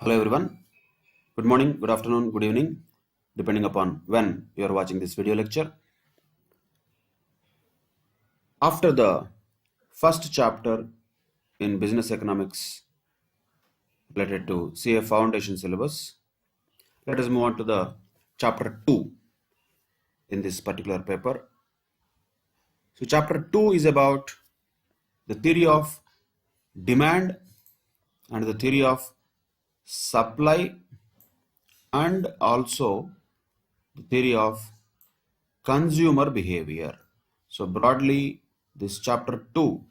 Hello everyone. Good morning, good afternoon, good evening, depending upon when you are watching this video lecture. After the first chapter in business economics related to CA foundation syllabus, let us move on to the chapter 2 in this particular paper. So chapter 2 is about the theory of demand and the theory of supply and also the theory of consumer behavior. So broadly, this chapter 2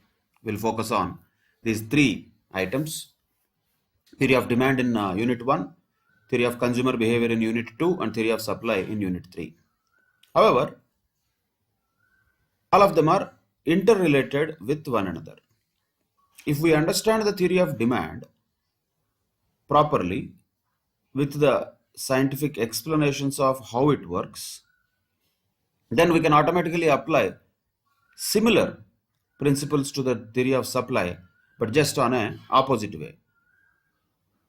will focus on these three items: theory of demand in unit 1, theory of consumer behavior in unit 2, and theory of supply in unit 3. However, all of them are interrelated with one another. If we understand the theory of demand properly with the scientific explanations of how it works, then we can automatically apply similar principles to the theory of supply, but just on an opposite way.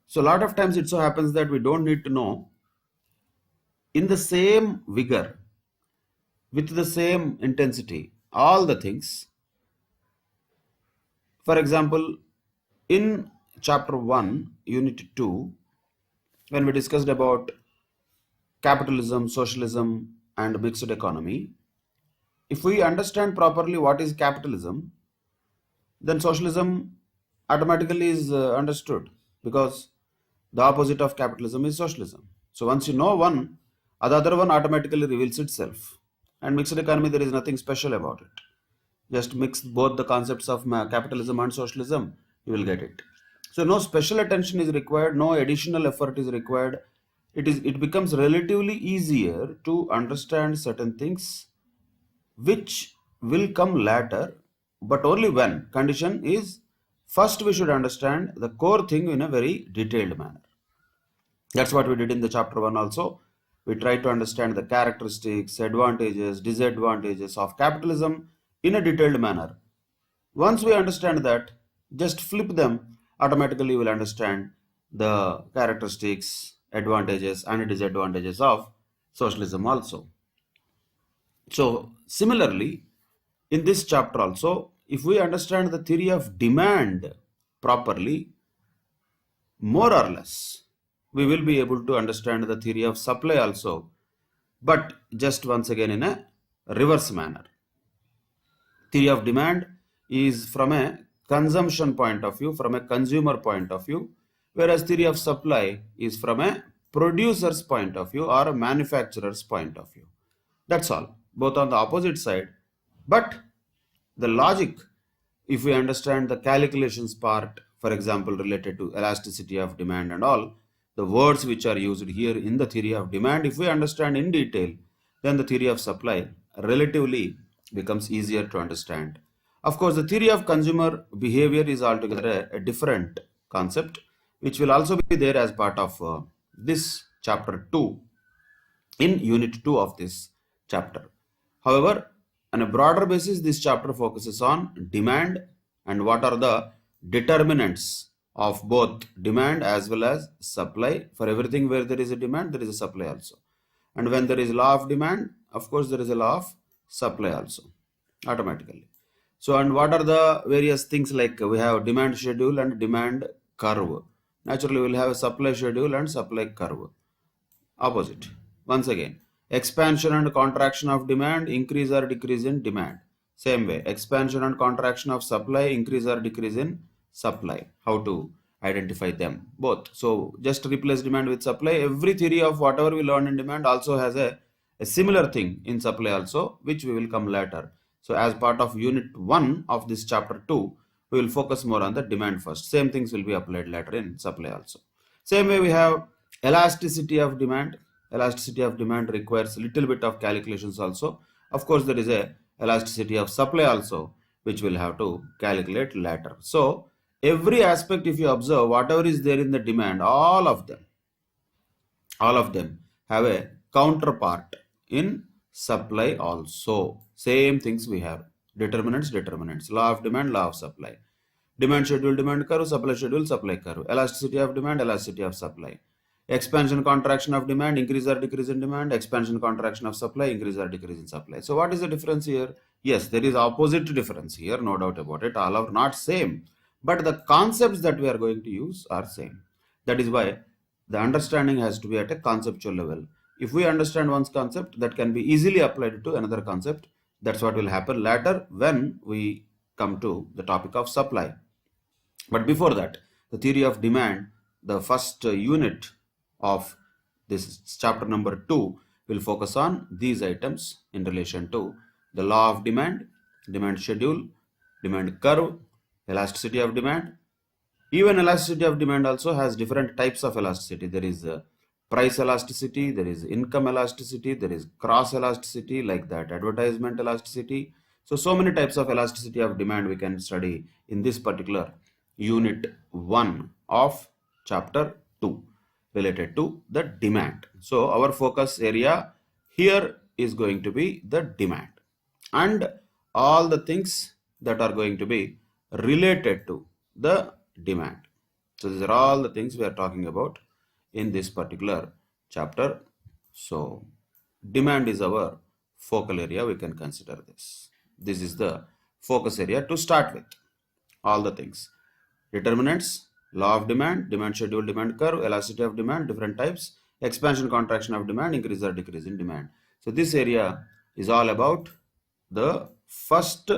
So a lot of times it so happens that we don't need to know in the same vigor, with the same intensity, all the things. For example, in chapter 1, unit 2, when we discussed about capitalism, socialism, and mixed economy, if we understand properly what is capitalism, then socialism automatically is understood, because the opposite of capitalism is socialism. So once you know one, the other one automatically reveals itself. And mixed economy, there is nothing special about it. Just mix both the concepts of capitalism and socialism, you will get it. So no special attention is required, no additional effort is required. It becomes relatively easier to understand certain things which will come later, but only when condition is first we should understand the core thing in a very detailed manner. That's what we did in the chapter 1 also. We tried to understand the characteristics, advantages, disadvantages of capitalism in a detailed manner. Once we understand that, just flip them, automatically you will understand the characteristics, advantages and disadvantages of socialism also. So similarly, in this chapter also, if we understand the theory of demand properly, more or less, we will be able to understand the theory of supply also, but just once again in a reverse manner. Theory of demand is from a consumption point of view, from a consumer point of view, whereas theory of supply is from a producer's point of view or a manufacturer's point of view. That's all, both on the opposite side. But the logic, if we understand the calculations part, for example, related to elasticity of demand and all, the words which are used here in the theory of demand, if we understand in detail, then the theory of supply relatively becomes easier to understand. Of course, the theory of consumer behavior is altogether a different concept, which will also be there as part of this chapter 2 in unit 2 of this chapter. However, on a broader basis, this chapter focuses on demand and what are the determinants of both demand as well as supply. For everything where there is a demand, there is a supply also. And when there is law of demand, of course, there is a law of supply also, automatically. So, and what are the various things, like we have demand schedule and demand curve. Naturally, we will have a supply schedule and supply curve. Opposite. Once again, expansion and contraction of demand, increase or decrease in demand. Same way, expansion and contraction of supply, increase or decrease in supply. How to identify them both? So just replace demand with supply. Every theory of whatever we learn in demand also has a similar thing in supply also, which we will come later. So as part of unit 1 of this chapter 2, we will focus more on the demand first. Same things will be applied later in supply also. Same way we have elasticity of demand. Elasticity of demand requires a little bit of calculations also. Of course, there is a elasticity of supply also, which we'll have to calculate later. So every aspect, if you observe, whatever is there in the demand, all of them have a counterpart in supply also. Same things we have: determinants, law of demand, law of supply. Demand schedule, demand curve, supply schedule, supply curve. Elasticity of demand, elasticity of supply. Expansion, contraction of demand, increase or decrease in demand. Expansion, contraction of supply, increase or decrease in supply. So what is the difference here? Yes, there is opposite difference here, no doubt about it. All are not same, but the concepts that we are going to use are same. That is why the understanding has to be at a conceptual level. If we understand one's concept, that can be easily applied to another concept. That's what will happen later when we come to the topic of supply. But before that, the theory of demand, the first unit of this chapter number 2 will focus on these items in relation to the law of demand, demand schedule, demand curve, elasticity of demand. Even elasticity of demand also has different types of elasticity. There is price elasticity, there is income elasticity, there is cross elasticity, like that, advertisement elasticity. So many types of elasticity of demand we can study in this particular unit 1 of chapter 2 related to the demand. So our focus area here is going to be the demand and all the things that are going to be related to the demand. So these are all the things we are talking about in this particular chapter. So demand is our focal area. We can consider this. This is the focus area to start with. All the things. Determinants, law of demand, demand schedule, demand curve, elasticity of demand, different types, expansion, contraction of demand, increase or decrease in demand. So this area is all about the first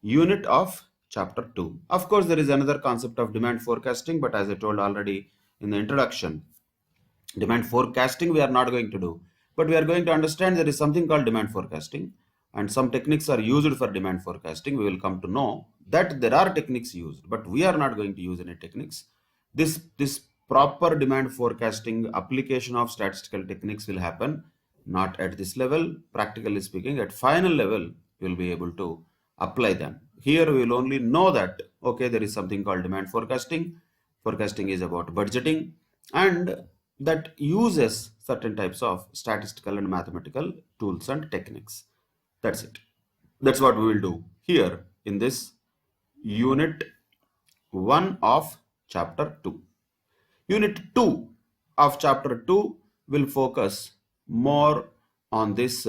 unit of chapter 2. Of course, there is another concept of demand forecasting, but as I told already in the introduction, demand forecasting we are not going to do, but we are going to understand there is something called demand forecasting and some techniques are used for demand forecasting. We will come to know that there are techniques used, but we are not going to use any techniques. This proper demand forecasting application of statistical techniques will happen not at this level. Practically speaking, at final level you will be able to apply them. Here we will only know that okay, there is something called demand forecasting. Forecasting is about budgeting and that uses certain types of statistical and mathematical tools and techniques. That's it. That's what we will do here in this unit 1 of chapter 2. Unit 2 of chapter 2 will focus more on this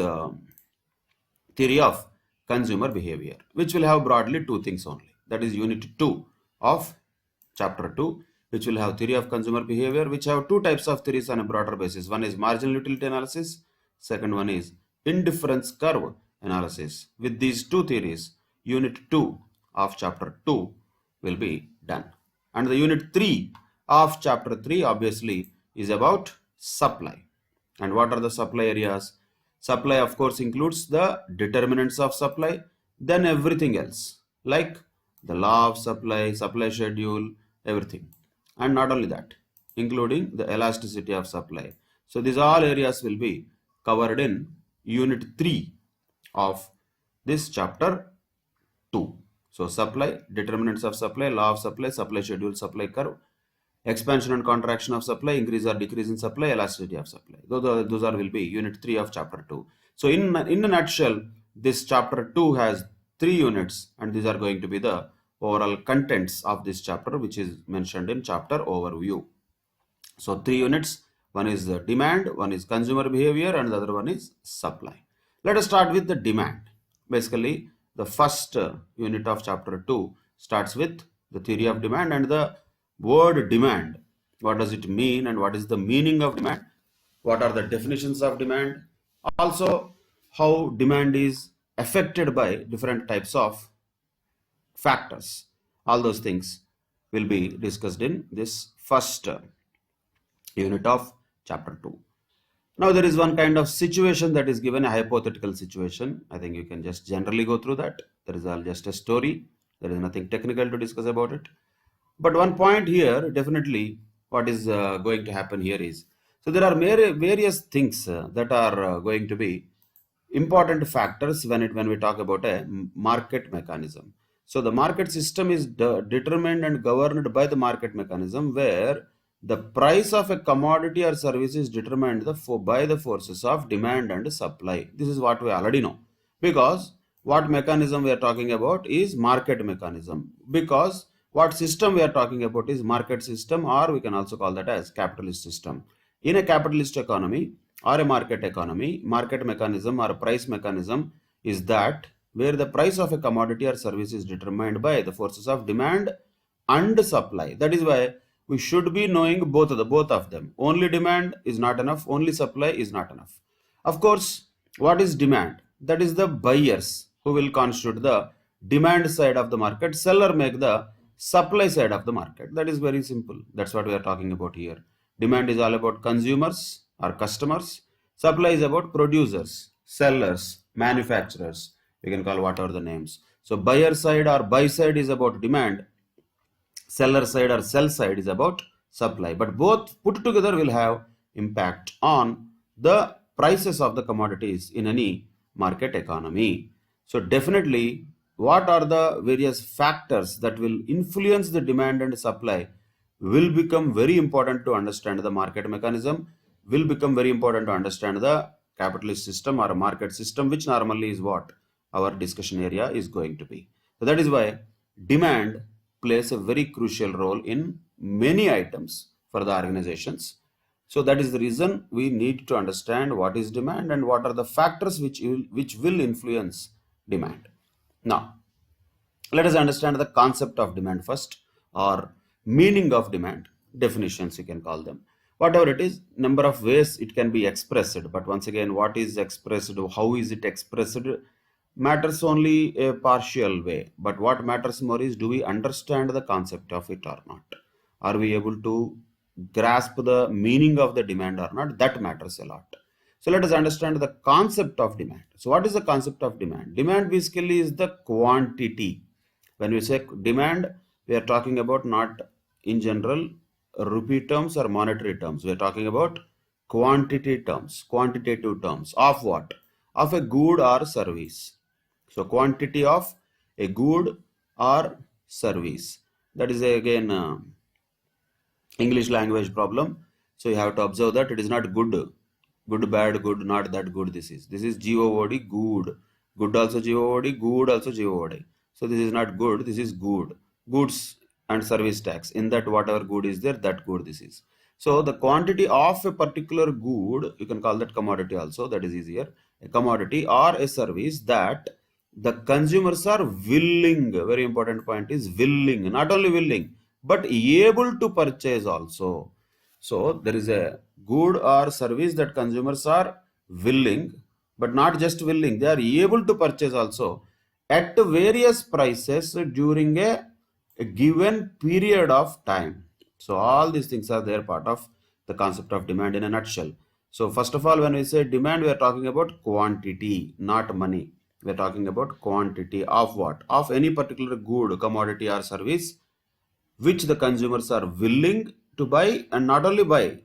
theory of consumer behavior, which will have broadly two things only. That is unit 2 of chapter 2, which will have theory of consumer behavior, which have two types of theories on a broader basis. One is marginal utility analysis, second one is indifference curve analysis. With these two theories, unit 2 of chapter 2 will be done. And the unit 3 of chapter 3 obviously is about supply. And what are the supply areas? Supply of course includes the determinants of supply, then everything else like the law of supply, supply schedule, everything. And not only that, including the elasticity of supply. So these all areas will be covered in unit 3 of this chapter 2. So supply, determinants of supply, law of supply, supply schedule, supply curve, expansion and contraction of supply, increase or decrease in supply, elasticity of supply. Those are will be unit 3 of chapter 2. So in a nutshell, this chapter 2 has 3 units and these are going to be the overall contents of this chapter, which is mentioned in chapter overview. So 3 units, one is the demand, one is consumer behavior and the other one is supply. Let us start with the demand. Basically, the first unit of chapter 2 starts with the theory of demand and the word demand. What does it mean and what is the meaning of demand? What are the definitions of demand? Also, how demand is affected by different types of factors. All those things will be discussed in this first unit of chapter 2. Now there is one kind of situation that is given, a hypothetical situation. I think you can just generally go through that. There is all just a story. There is nothing technical to discuss about it. But one point here, definitely what is going to happen here is, so there are various things that are going to be important factors when we talk about a market mechanism. So the market system is determined and governed by the market mechanism, where the price of a commodity or service is determined by the forces of demand and supply. This is what we already know, because what mechanism we are talking about is market mechanism, because what system we are talking about is market system, or we can also call that as capitalist system. In a capitalist economy or a market economy, market mechanism or price mechanism is that where the price of a commodity or service is determined by the forces of demand and supply. That is why we should be knowing both of them. Only demand is not enough, only supply is not enough. Of course, what is demand? That is the buyers who will constitute the demand side of the market. Seller make the supply side of the market. That is very simple. That's what we are talking about here. Demand is all about consumers or customers. Supply is about producers, sellers, manufacturers. We can call whatever the names. So buyer side or buy side is about demand, seller side or sell side is about supply, but both put together will have impact on the prices of the commodities in any market economy. So definitely, what are the various factors that will influence the demand and supply will become very important to understand the market mechanism, will become very important to understand the capitalist system or market system, which normally is what our discussion area is going to be. So that is why demand plays a very crucial role in many items for the organizations. So that is the reason we need to understand what is demand and what are the factors which will influence demand. Now, let us understand the concept of demand first, or meaning of demand. Definitions you can call them. Whatever it is, number of ways it can be expressed. But once again, what is expressed, how is it expressed, matters only a partial way. But what matters more is, do we understand the concept of it or not? Are we able to grasp the meaning of the demand or not? That matters a lot. So let us understand the concept of demand. So what is the concept of demand? Demand basically is the quantity. When we say demand, we are talking about not in general rupee terms or monetary terms. We are talking about quantity terms, quantitative terms of what? Of a good or service. So quantity of a good or service. That is again English language problem. So you have to observe that it is not good, good, bad, good, not that good. This is GOOD, good. Good also GOOD, good also GOOD. So this is not good, this is good. Goods and service tax. In that, whatever good is there, that good this is. So the quantity of a particular good, you can call that commodity also, that is easier. A commodity or a service that the consumers are willing, very important point is willing, not only willing, but able to purchase also. So there is a good or service that consumers are willing, but not just willing, they are able to purchase also at various prices during a given period of time. So all these things are there part of the concept of demand in a nutshell. So first of all, when we say demand, we are talking about quantity, not money. We are talking about quantity of what? Of any particular good, commodity or service which the consumers are willing to buy, and not only buy,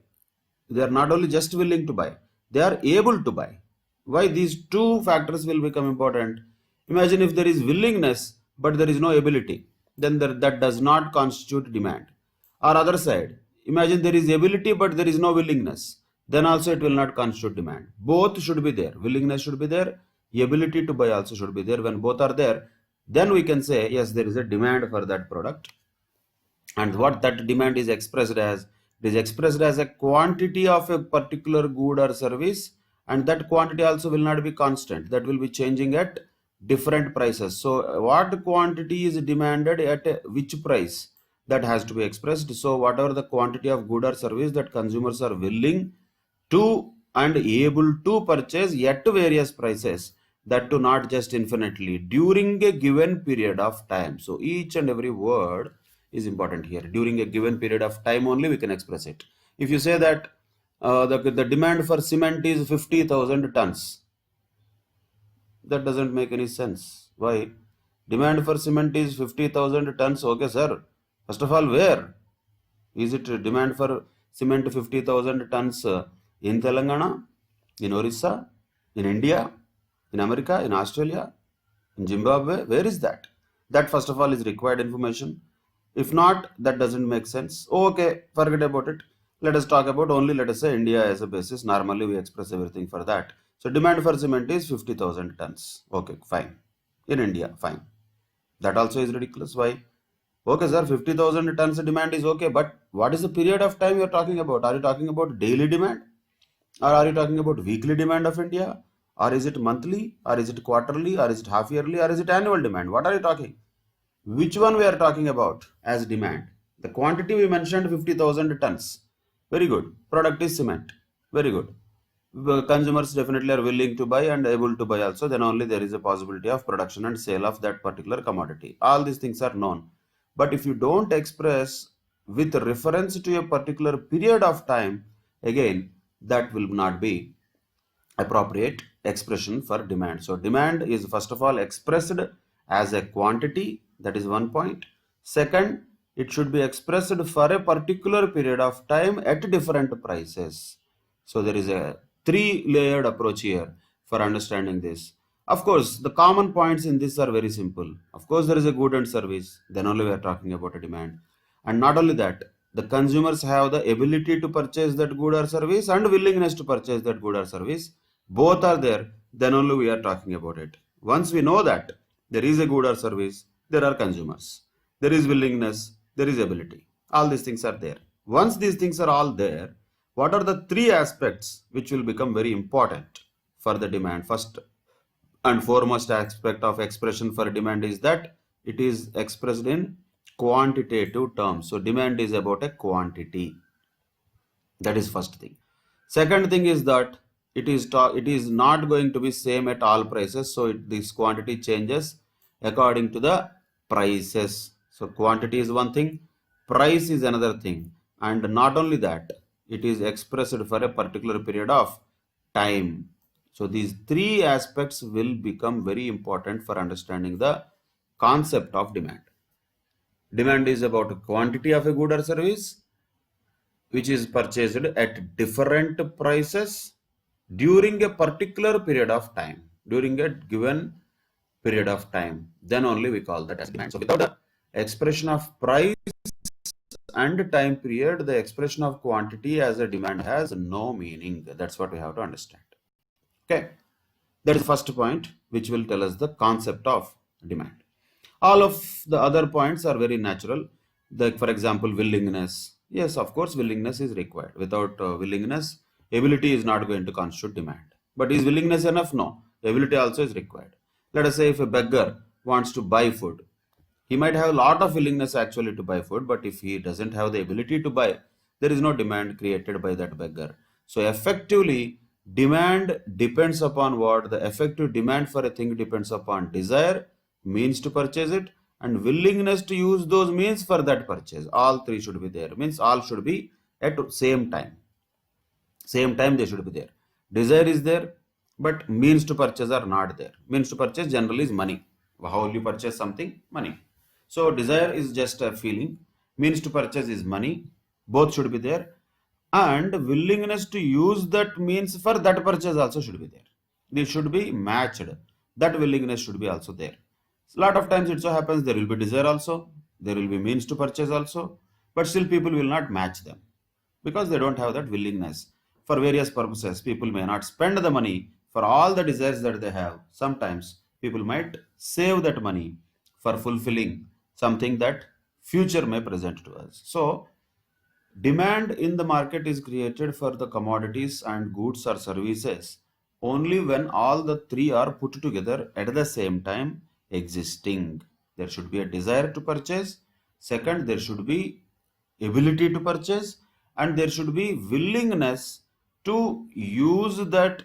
they are not only just willing to buy, they are able to buy. Why these two factors will become important? Imagine if there is willingness but there is no ability, then that does not constitute demand. Or other side, imagine there is ability but there is no willingness, then also it will not constitute demand. Both should be there. Willingness should be there, ability to buy also should be there. When both are there, then we can say yes, there is a demand for that product. And what that demand is expressed as, it is expressed as a quantity of a particular good or service, and that quantity also will not be constant, that will be changing at different prices. So what quantity is demanded at which price, that has to be expressed. So whatever the quantity of good or service that consumers are willing to and able to purchase at various prices, that to not just infinitely, during a given period of time. So each and every word is important here. During a given period of time only we can express it. If you say that the demand for cement is 50,000 tons, that doesn't make any sense. Why? Demand for cement is 50,000 tons. Okay, sir. First of all, where? Is it demand for cement 50,000 tons in Telangana, in Orissa, in India, in America, in Australia, in Zimbabwe? Where is that? That first of all is required information. If not, that doesn't make sense. Okay, forget about it. Let us talk about only, let us say, India as a basis. Normally we express everything for that. So demand for cement is 50,000 tons. Okay, fine. in India. Fine. That also is ridiculous. Why? Okay, sir, 50,000 tons demand is okay, but what is the period of time you're talking about? Are you talking about daily demand? Or are you talking about weekly demand of India? Or is it monthly? Or is it quarterly? Or is it half yearly? Or is it annual demand? What are you talking? Which one we are talking about as demand? The quantity we mentioned 50,000 tons. Very good. Product is cement. Very good. The consumers definitely are willing to buy and able to buy also. Then only there is a possibility of production and sale of that particular commodity. All these things are known. But if you don't express with reference to a particular period of time, again, that will not be appropriate expression for demand. So demand is first of all expressed as a quantity, that is one point. Second, it should be expressed for a particular period of time at different prices. So there is a three-layered approach here for understanding this. Of course, the common points in this are very simple. Of course, there is a good and service, then only we are talking about a demand. And not only that, the consumers have the ability to purchase that good or service and willingness to purchase that good or service. Both are there, then only we are talking about it. Once we know that there is a good or service, there are consumers, there is willingness, there is ability. All these things are there. Once these things are all there, what are the three aspects which will become very important for the demand? First and foremost aspect of expression for demand is that it is expressed in quantitative terms. So demand is about a quantity. That is first thing. Second thing is that it is not going to be same at all prices. So this quantity changes according to the prices. So quantity is one thing, price is another thing, and not only that, it is expressed for a particular period of time. So these three aspects will become very important for understanding the concept of demand. Demand is about quantity of a good or service which is purchased at different prices during a particular period of time, during a given period of time. Then only we call that as demand. So without the expression of price and time period, the expression of quantity as a demand has no meaning. That's what we have to understand. Okay, that is the first point which will tell us the concept of demand. All of the other points are very natural. For example, willingness. Yes, of course, willingness is required. Without willingness, ability is not going to constitute demand. But is willingness enough? No. Ability also is required. Let us say if a beggar wants to buy food, he might have a lot of willingness actually to buy food, but if he doesn't have the ability to buy, there is no demand created by that beggar. So effectively, demand depends upon what? The effective demand for a thing depends upon desire, means to purchase it, and willingness to use those means for that purchase. All three should be there. Means all should be at same time. Same time they should be there. Desire is there, but means to purchase are not there. Means to purchase generally is money. How will you purchase something? Money. So desire is just a feeling. Means to purchase is money. Both should be there. And willingness to use that means for that purchase also should be there. This should be matched. That willingness should be also there. A lot of times it so happens there will be desire also, there will be means to purchase also, but still people will not match them because they don't have that willingness. For various purposes, people may not spend the money for all the desires that they have. Sometimes people might save that money for fulfilling something that future may present to us. So demand in the market is created for the commodities and goods or services only when all the three are put together at the same time existing. There should be a desire to purchase. Second, there should be ability to purchase, and there should be willingness to use that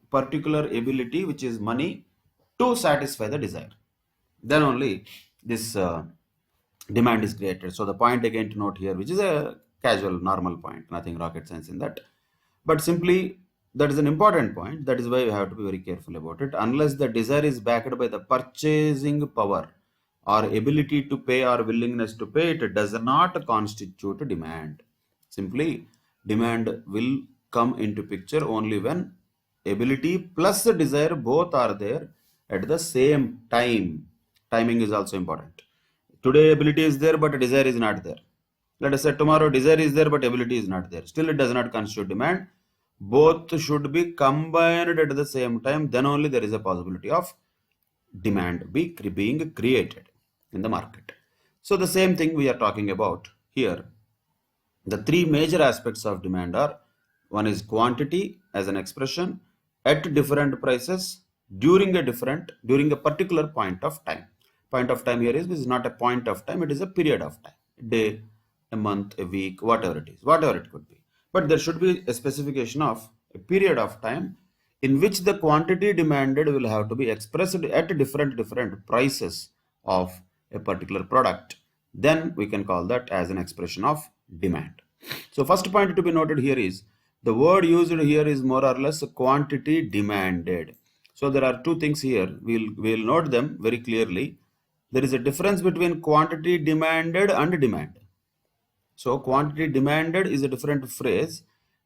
particular ability, which is money, to satisfy the desire. Then only this demand is created. So the point again to note here, which is a casual, normal point, nothing rocket science in that, but simply that is an important point. That is why we have to be very careful about it. Unless the desire is backed by the purchasing power or ability to pay or willingness to pay, it does not constitute demand. Simply, demand will come into picture only when ability plus the desire both are there at the same time. Timing is also important. Today ability is there but desire is not there. Let us say tomorrow desire is there but ability is not there. Still it does not constitute demand. Both should be combined at the same time. Then only there is a possibility of demand being created in the market. So the same thing we are talking about here. The three major aspects of demand are: one is quantity as an expression at different prices during a particular point of time. Point of time here is not a point of time, it is a period of time. A day, a month, a week, whatever it is, whatever it could be. But there should be a specification of a period of time in which the quantity demanded will have to be expressed at different prices of a particular product. Then we can call that as an expression of demand. So first point to be noted here is the word used here is more or less quantity demanded. So there are two things here. We'll note them very clearly. There is a difference between quantity demanded and demand. So quantity demanded is a different phrase.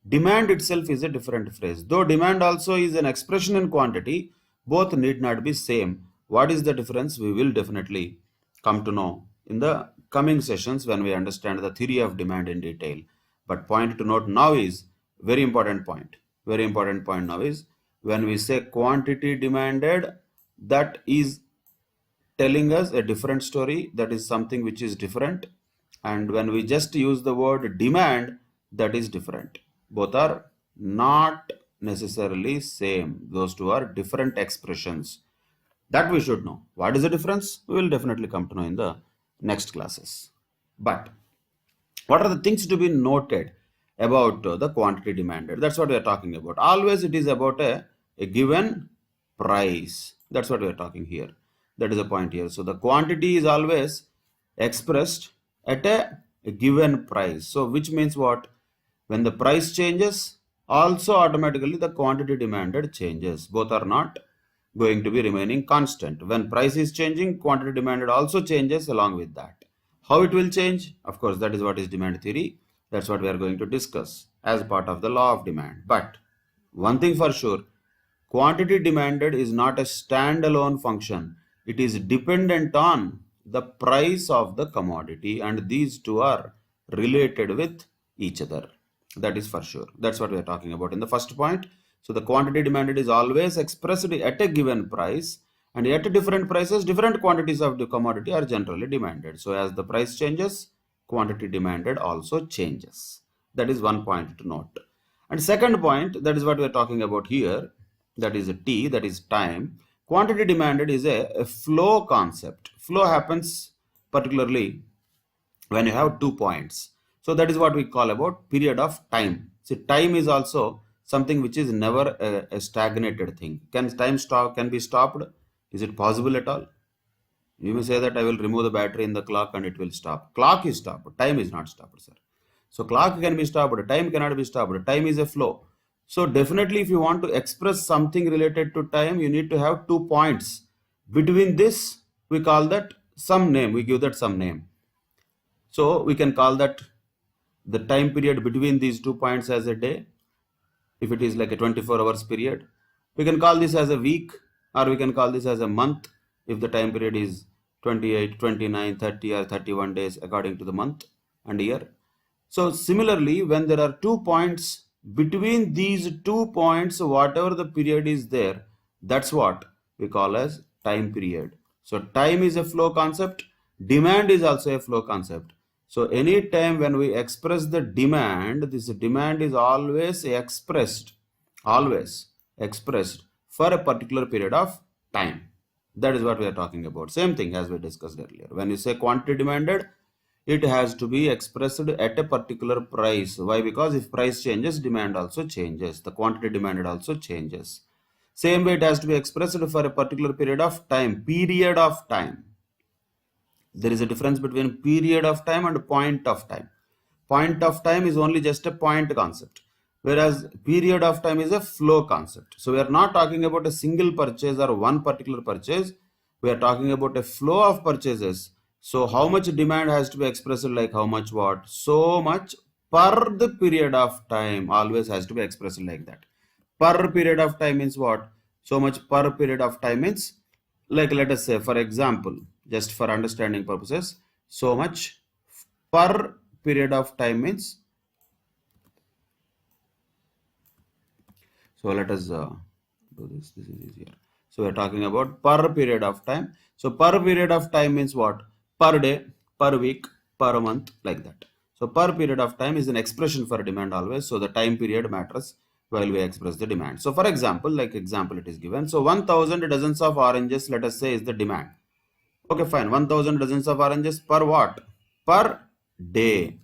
Demand itself is a different phrase. Though demand also is an expression in quantity, both need not be same. What is the difference? We will definitely come to know in the coming sessions when we understand the theory of demand in detail. But point to note now is very important point. Very important point now is when we say quantity demanded, that is telling us a different story, that is something which is different. And when we just use the word demand, that is different. Both are not necessarily same. Those two are different expressions. That we should know. What is the difference? We will definitely come to know in the next classes. But what are the things to be noted about the quantity demanded? That's what we are talking about. Always it is about a given price. That's what we are talking here. That is a point here. So the quantity is always expressed at a given price. So which means what? When the price changes, also automatically the quantity demanded changes. Both are not going to be remaining constant. When price is changing, quantity demanded also changes along with that. How it will change? Of course, that is what is demand theory. That's what we are going to discuss as part of the law of demand. But one thing for sure, quantity demanded is not a standalone function. It is dependent on the price of the commodity, and these two are related with each other. That is for sure. That's what we are talking about in the first point. So the quantity demanded is always expressed at a given price, and at different prices, different quantities of the commodity are generally demanded. So as the price changes, quantity demanded also changes. That is one point to note. And second point, that is what we are talking about here, that is a T, that is time. Quantity demanded is a flow concept. Flow happens particularly when you have 2 points. So that is what we call about period of time. See, time is also something which is never a stagnated thing. Can time stop? Can be stopped? Is it possible at all? You may say that I will remove the battery in the clock and it will stop. Clock is stopped. Time is not stopped, sir. So clock can be stopped. Time cannot be stopped. Time is a flow. So definitely if you want to express something related to time, you need to have 2 points. Between this, we call that some name. We give that some name. So we can call that the time period between these 2 points as a day. If it is like a 24 hours period, we can call this as a week, or we can call this as a month if the time period is 28, 29, 30 or 31 days according to the month and year. So similarly, when there are 2 points, between these 2 points, whatever the period is there, that's what we call as time period. So time is a flow concept. Demand is also a flow concept. So any time when we express the demand, this demand is always expressed for a particular period of time. That is what we are talking about. Same thing as we discussed earlier. When you say quantity demanded, it has to be expressed at a particular price. Why? Because if price changes, demand also changes. The quantity demanded also changes. Same way it has to be expressed for a particular period of time. Period of time. There is a difference between period of time and point of time. Point of time is only just a point concept, whereas period of time is a flow concept. So we are not talking about a single purchase or one particular purchase. We are talking about a flow of purchases. So how much demand has to be expressed, like how much what? So much per the period of time always has to be expressed like that. Per period of time means what? So much per period of time means, like let us say for example, just for understanding purposes, so much per period of time means, so let us do this is easier. So we are talking about per period of time. So per period of time means what? Per day, per week, per month, like that. So per period of time is an expression for demand always. So the time period matters while we express the demand. So for example, like example it is given. So 1000 dozens of oranges, let us say, is the demand. Okay, fine. 1000 dozens of oranges per what? Per day.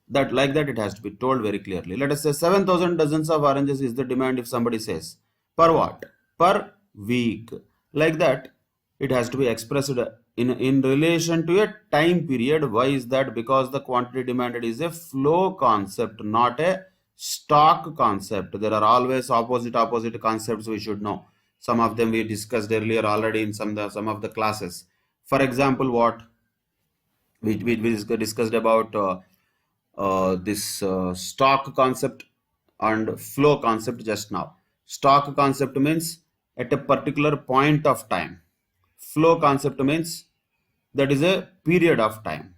That like that it has to be told very clearly. Let us say 7000 dozens of oranges is the demand if somebody says. Per what? Per week. Like that it has to be expressed in relation to a time period. Why is that? Because the quantity demanded is a flow concept, not a stock concept. There are always opposite concepts we should know. Some of them we discussed earlier already in some of the classes. For example, what we discussed about this stock concept and flow concept just now. Stock concept means at a particular point of time. Flow concept means that is a period of time.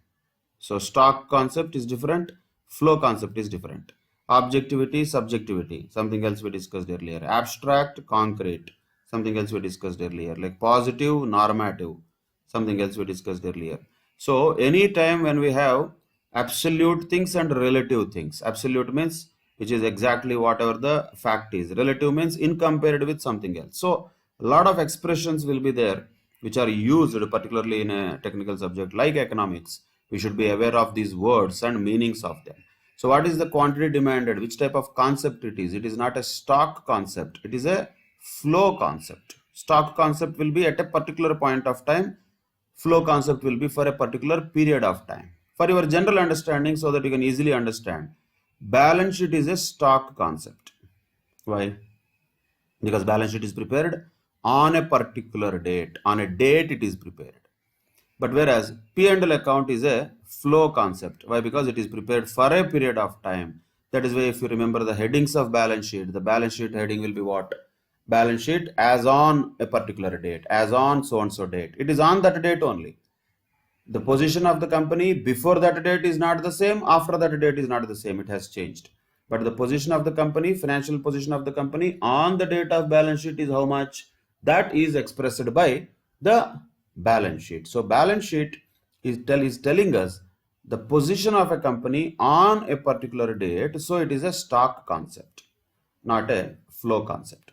So stock concept is different, flow concept is different. Objectivity, subjectivity, something else we discussed earlier. Abstract, concrete, something else we discussed earlier. Like positive, normative, something else we discussed earlier. So any time when we have absolute things and relative things. Absolute means which is exactly whatever the fact is. Relative means incomparable with something else. So a lot of expressions will be there which are used particularly in a technical subject like economics. We should be aware of these words and meanings of them. So what is the quantity demanded? Which type of concept it is? It is not a stock concept. It is a flow concept. Stock concept will be at a particular point of time. Flow concept will be for a particular period of time. For your general understanding, so that you can easily understand, balance sheet is a stock concept. Why? Because balance sheet is prepared on a particular date. On a date it is prepared. But whereas P&L account is a flow concept. Why? Because it is prepared for a period of time. That is why if you remember the headings of balance sheet, the balance sheet heading will be what? Balance sheet as on a particular date, as on so and so date. It is on that date only. The position of the company before that date is not the same, after that date is not the same, it has changed. But the position of the company, financial position of the company on the date of balance sheet is how much? That is expressed by the balance sheet. So balance sheet is telling us the position of a company on a particular date. So it is a stock concept, not a flow concept.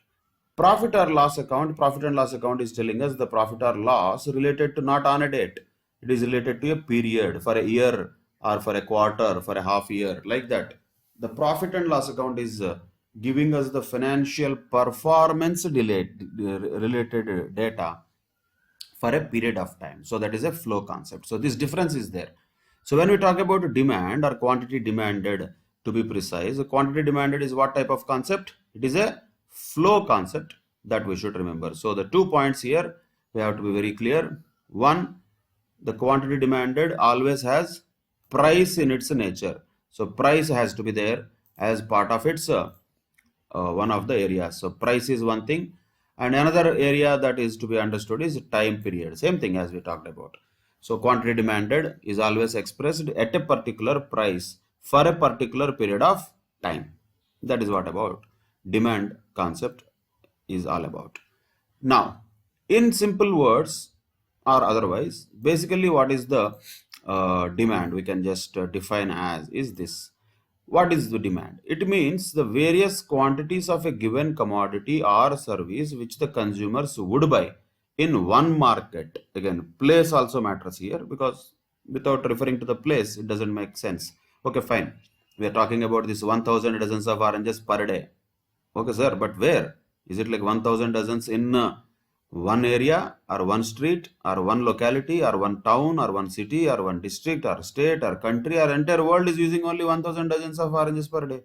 Profit or loss account, profit and loss account is telling us the profit or loss related to not on a date. It is related to a period, for a year or for a quarter, for a half year, like that. The profit and loss account is giving us the financial performance related data for a period of time. So that is a flow concept. So this difference is there. So when we talk about demand or quantity demanded, to be precise, quantity demanded is what type of concept? It is a flow concept that we should remember. So the 2 points here we have to be very clear. One, the quantity demanded always has price in its nature. So price has to be there as part of its one of the areas. So price is one thing, and another area that is to be understood is time period. Same thing as we talked about. So quantity demanded is always expressed at a particular price for a particular period of time. That is what about demand concept is all about. Now, in simple words or otherwise, basically what is the demand? We can just define as is this. What is the demand? It means the various quantities of a given commodity or service which the consumers would buy in one market. Again, place also matters here, because without referring to the place, it doesn't make sense. Okay, fine. We are talking about this 1000 dozens of oranges per day. Okay, sir, but where? Is it like 1000 dozens in one area or one street or one locality or one town or one city or one district or state or country or entire world is using only 1000 dozens of oranges per day?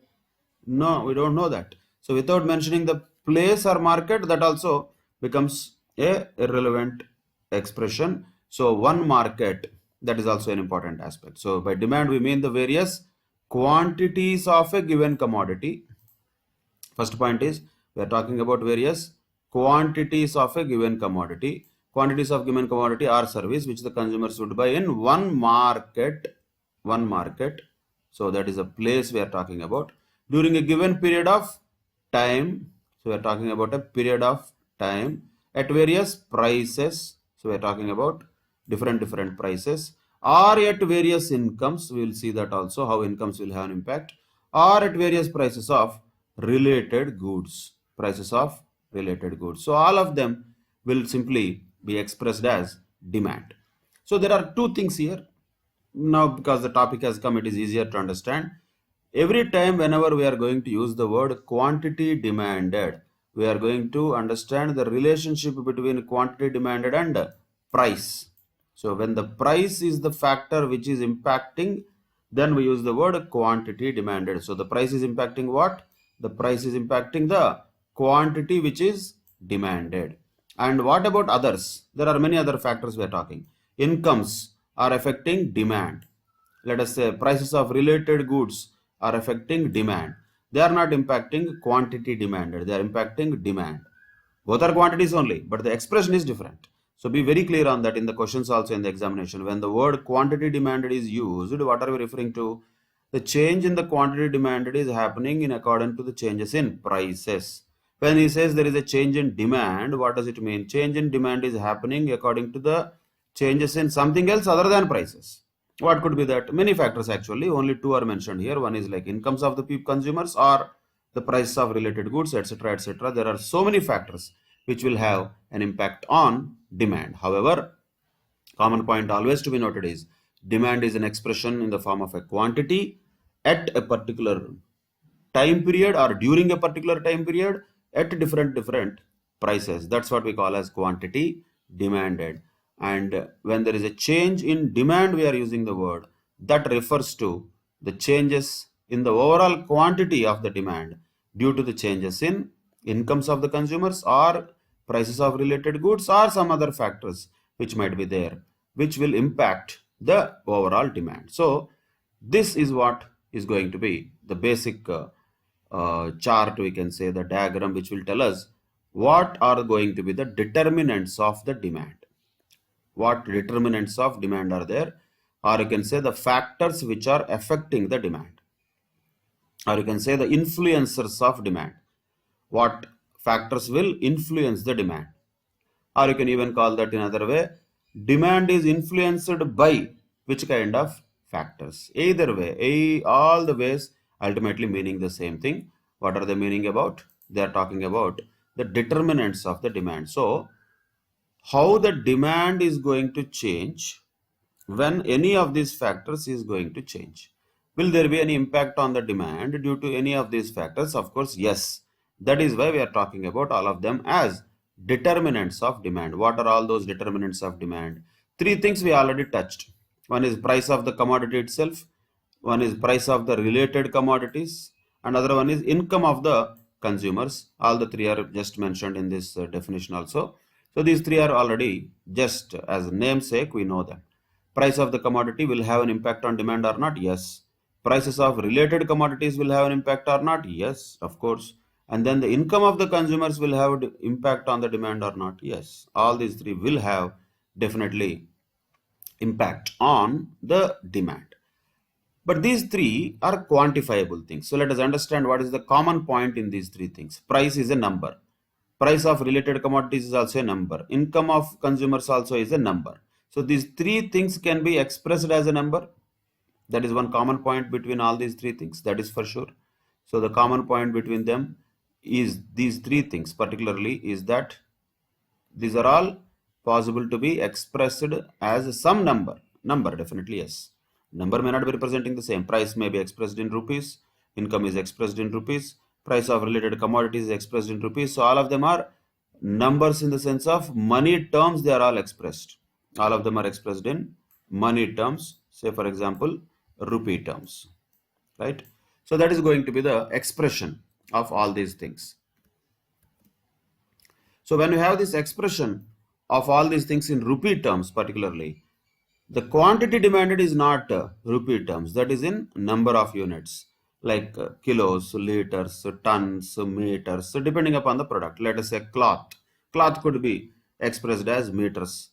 No, we don't know that. So without mentioning the place or market, that also becomes a irrelevant expression. So one market, that is also an important aspect. So by demand we mean the various quantities of a given commodity. First point is we are talking about various quantities of a given commodity. Quantities of given commodity or service which the consumers would buy in one market. One market. So that is a place we are talking about during a given period of time. So we are talking about a period of time at various prices. So we are talking about different prices, or at various incomes. We will see that also, how incomes will have an impact, or at various prices of related goods. Prices of related goods. So all of them will simply be expressed as demand. So there are two things here. Now, because the topic has come, it is easier to understand. Every time whenever we are going to use the word quantity demanded, we are going to understand the relationship between quantity demanded and price. So when the price is the factor which is impacting, then we use the word quantity demanded. So the price is impacting what? The price is impacting the quantity which is demanded. And what about others? There are many other factors we are talking. Incomes are affecting demand. Let us say prices of related goods are affecting demand. They are not impacting quantity demanded. They are impacting demand. Both are quantities only, but the expression is different. So be very clear on that in the questions also in the examination. When the word quantity demanded is used, what are we referring to? The change in the quantity demanded is happening in accordance to the changes in prices. When he says there is a change in demand, what does it mean? Change in demand is happening according to the changes in something else other than prices. What could be that? Many factors actually. Only two are mentioned here. One is like incomes of the consumers, or the price of related goods, etc., etc. There are so many factors which will have an impact on demand. However, common point always to be noted is demand is an expression in the form of a quantity at a particular time period or during a particular time period at different prices. That's what we call as quantity demanded. And when there is a change in demand, we are using the word that refers to the changes in the overall quantity of the demand due to the changes in incomes of the consumers or prices of related goods or some other factors which might be there, which will impact the overall demand. So this is what is going to be the basic chart, we can say the diagram, which will tell us what are going to be the determinants of the demand. What determinants of demand are there, or you can say the factors which are affecting the demand, or you can say the influencers of demand. What factors will influence the demand, or you can even call that in another way, demand is influenced by which kind of factors. Either way, all the ways ultimately meaning the same thing. What are they meaning about? They are talking about the determinants of the demand. So how the demand is going to change when any of these factors is going to change. Will there be any impact on the demand due to any of these factors? Of course, yes. That is why we are talking about all of them as determinants of demand. What are all those determinants of demand? Three things we already touched. One is price of the commodity itself, one is price of the related commodities, another one is income of the consumers. All the three are just mentioned in this definition also. So these three are already just as namesake, we know them. Price of the commodity will have an impact on demand or not? Yes. Prices of related commodities will have an impact or not? Yes, of course. And then the income of the consumers will have an impact on the demand or not? Yes. All these three will have definitely impact on the demand. But these three are quantifiable things. So let us understand what is the common point in these three things. Price is a number. Price of related commodities is also a number. Income of consumers also is a number. So these three things can be expressed as a number. That is one common point between all these three things. That is for sure. So the common point between them is these three things particularly is that these are all possible to be expressed as some number. Number, definitely yes. Number may not be representing the same. Price may be expressed in rupees. Income is expressed in rupees. Price of related commodities is expressed in rupees. So all of them are numbers in the sense of money terms. They are all expressed. All of them are expressed in money terms. Say for example, rupee terms. Right? So that is going to be the expression of all these things. So when you have this expression of all these things in rupee terms particularly, the quantity demanded is not rupee terms, that is in number of units like kilos, liters, tons, meters, so depending upon the product. Let us say cloth. Cloth could be expressed as meters.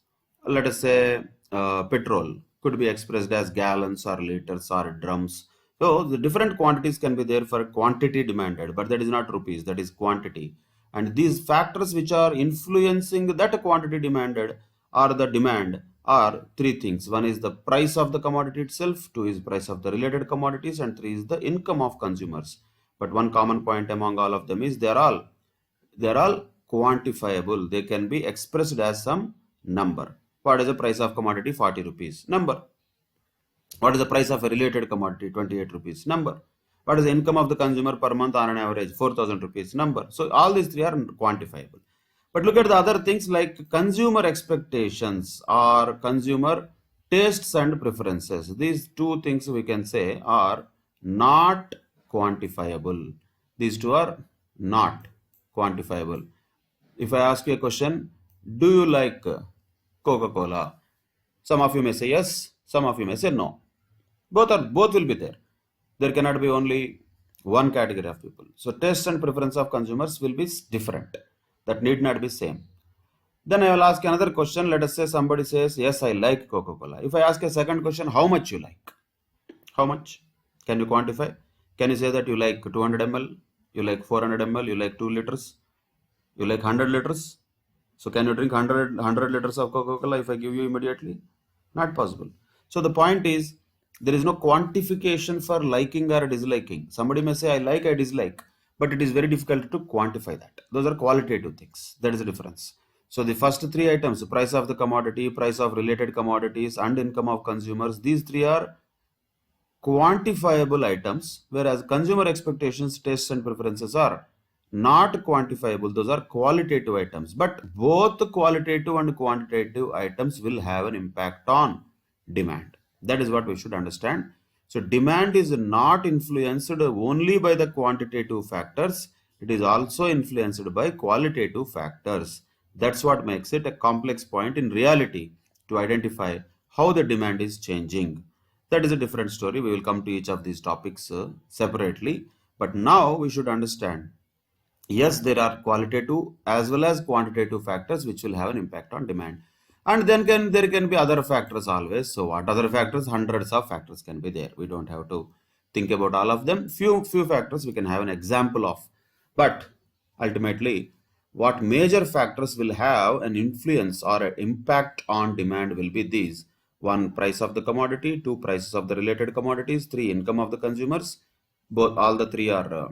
Let us say petrol could be expressed as gallons or liters or drums. So the different quantities can be there for quantity demanded, but that is not rupees, that is quantity. And these factors which are influencing that quantity demanded or the demand are three things. One is the price of the commodity itself, two is price of the related commodities, and three is the income of consumers. But one common point among all of them is they are all quantifiable. They can be expressed as some number. What is the price of commodity? 40 rupees. Number. What is the price of a related commodity? 28 rupees. Number. What is the income of the consumer per month on an average? 4,000 rupees. Number. So all these three are quantifiable. But look at the other things like consumer expectations or consumer tastes and preferences. These two things we can say are not quantifiable. These two are not quantifiable. If I ask you a question, do you like Coca-Cola? Some of you may say yes, some of you may say no. Both will be there. There cannot be only one category of people. So taste and preference of consumers will be different. That need not be same. Then I will ask another question. Let us say somebody says, yes, I like Coca-Cola. If I ask a second question, how much you like? How much? Can you quantify? Can you say that you like 200 ml, you like 400 ml, you like 2 liters, you like 100 liters? So can you drink 100 liters of Coca-Cola if I give you immediately? Not possible. So the point is, there is no quantification for liking or disliking. Somebody may say, I like, I dislike, but it is very difficult to quantify that. Those are qualitative things. That is the difference. So the first three items, price of the commodity, price of related commodities, and income of consumers, these three are quantifiable items, whereas consumer expectations, tastes, and preferences are not quantifiable. Those are qualitative items. But both qualitative and quantitative items will have an impact on demand. That is what we should understand. So demand is not influenced only by the quantitative factors. It is also influenced by qualitative factors. That's what makes it a complex point in reality to identify how the demand is changing. That is a different story. We will come to each of these topics separately. But now we should understand, yes, there are qualitative as well as quantitative factors which will have an impact on demand. And then there can be other factors always. So what other factors? Hundreds of factors can be there. We don't have to think about all of them. Few factors we can have an example of. But ultimately, what major factors will have an influence or an impact on demand will be these. One, price of the commodity. Two, prices of the related commodities. Three, income of the consumers. All the three are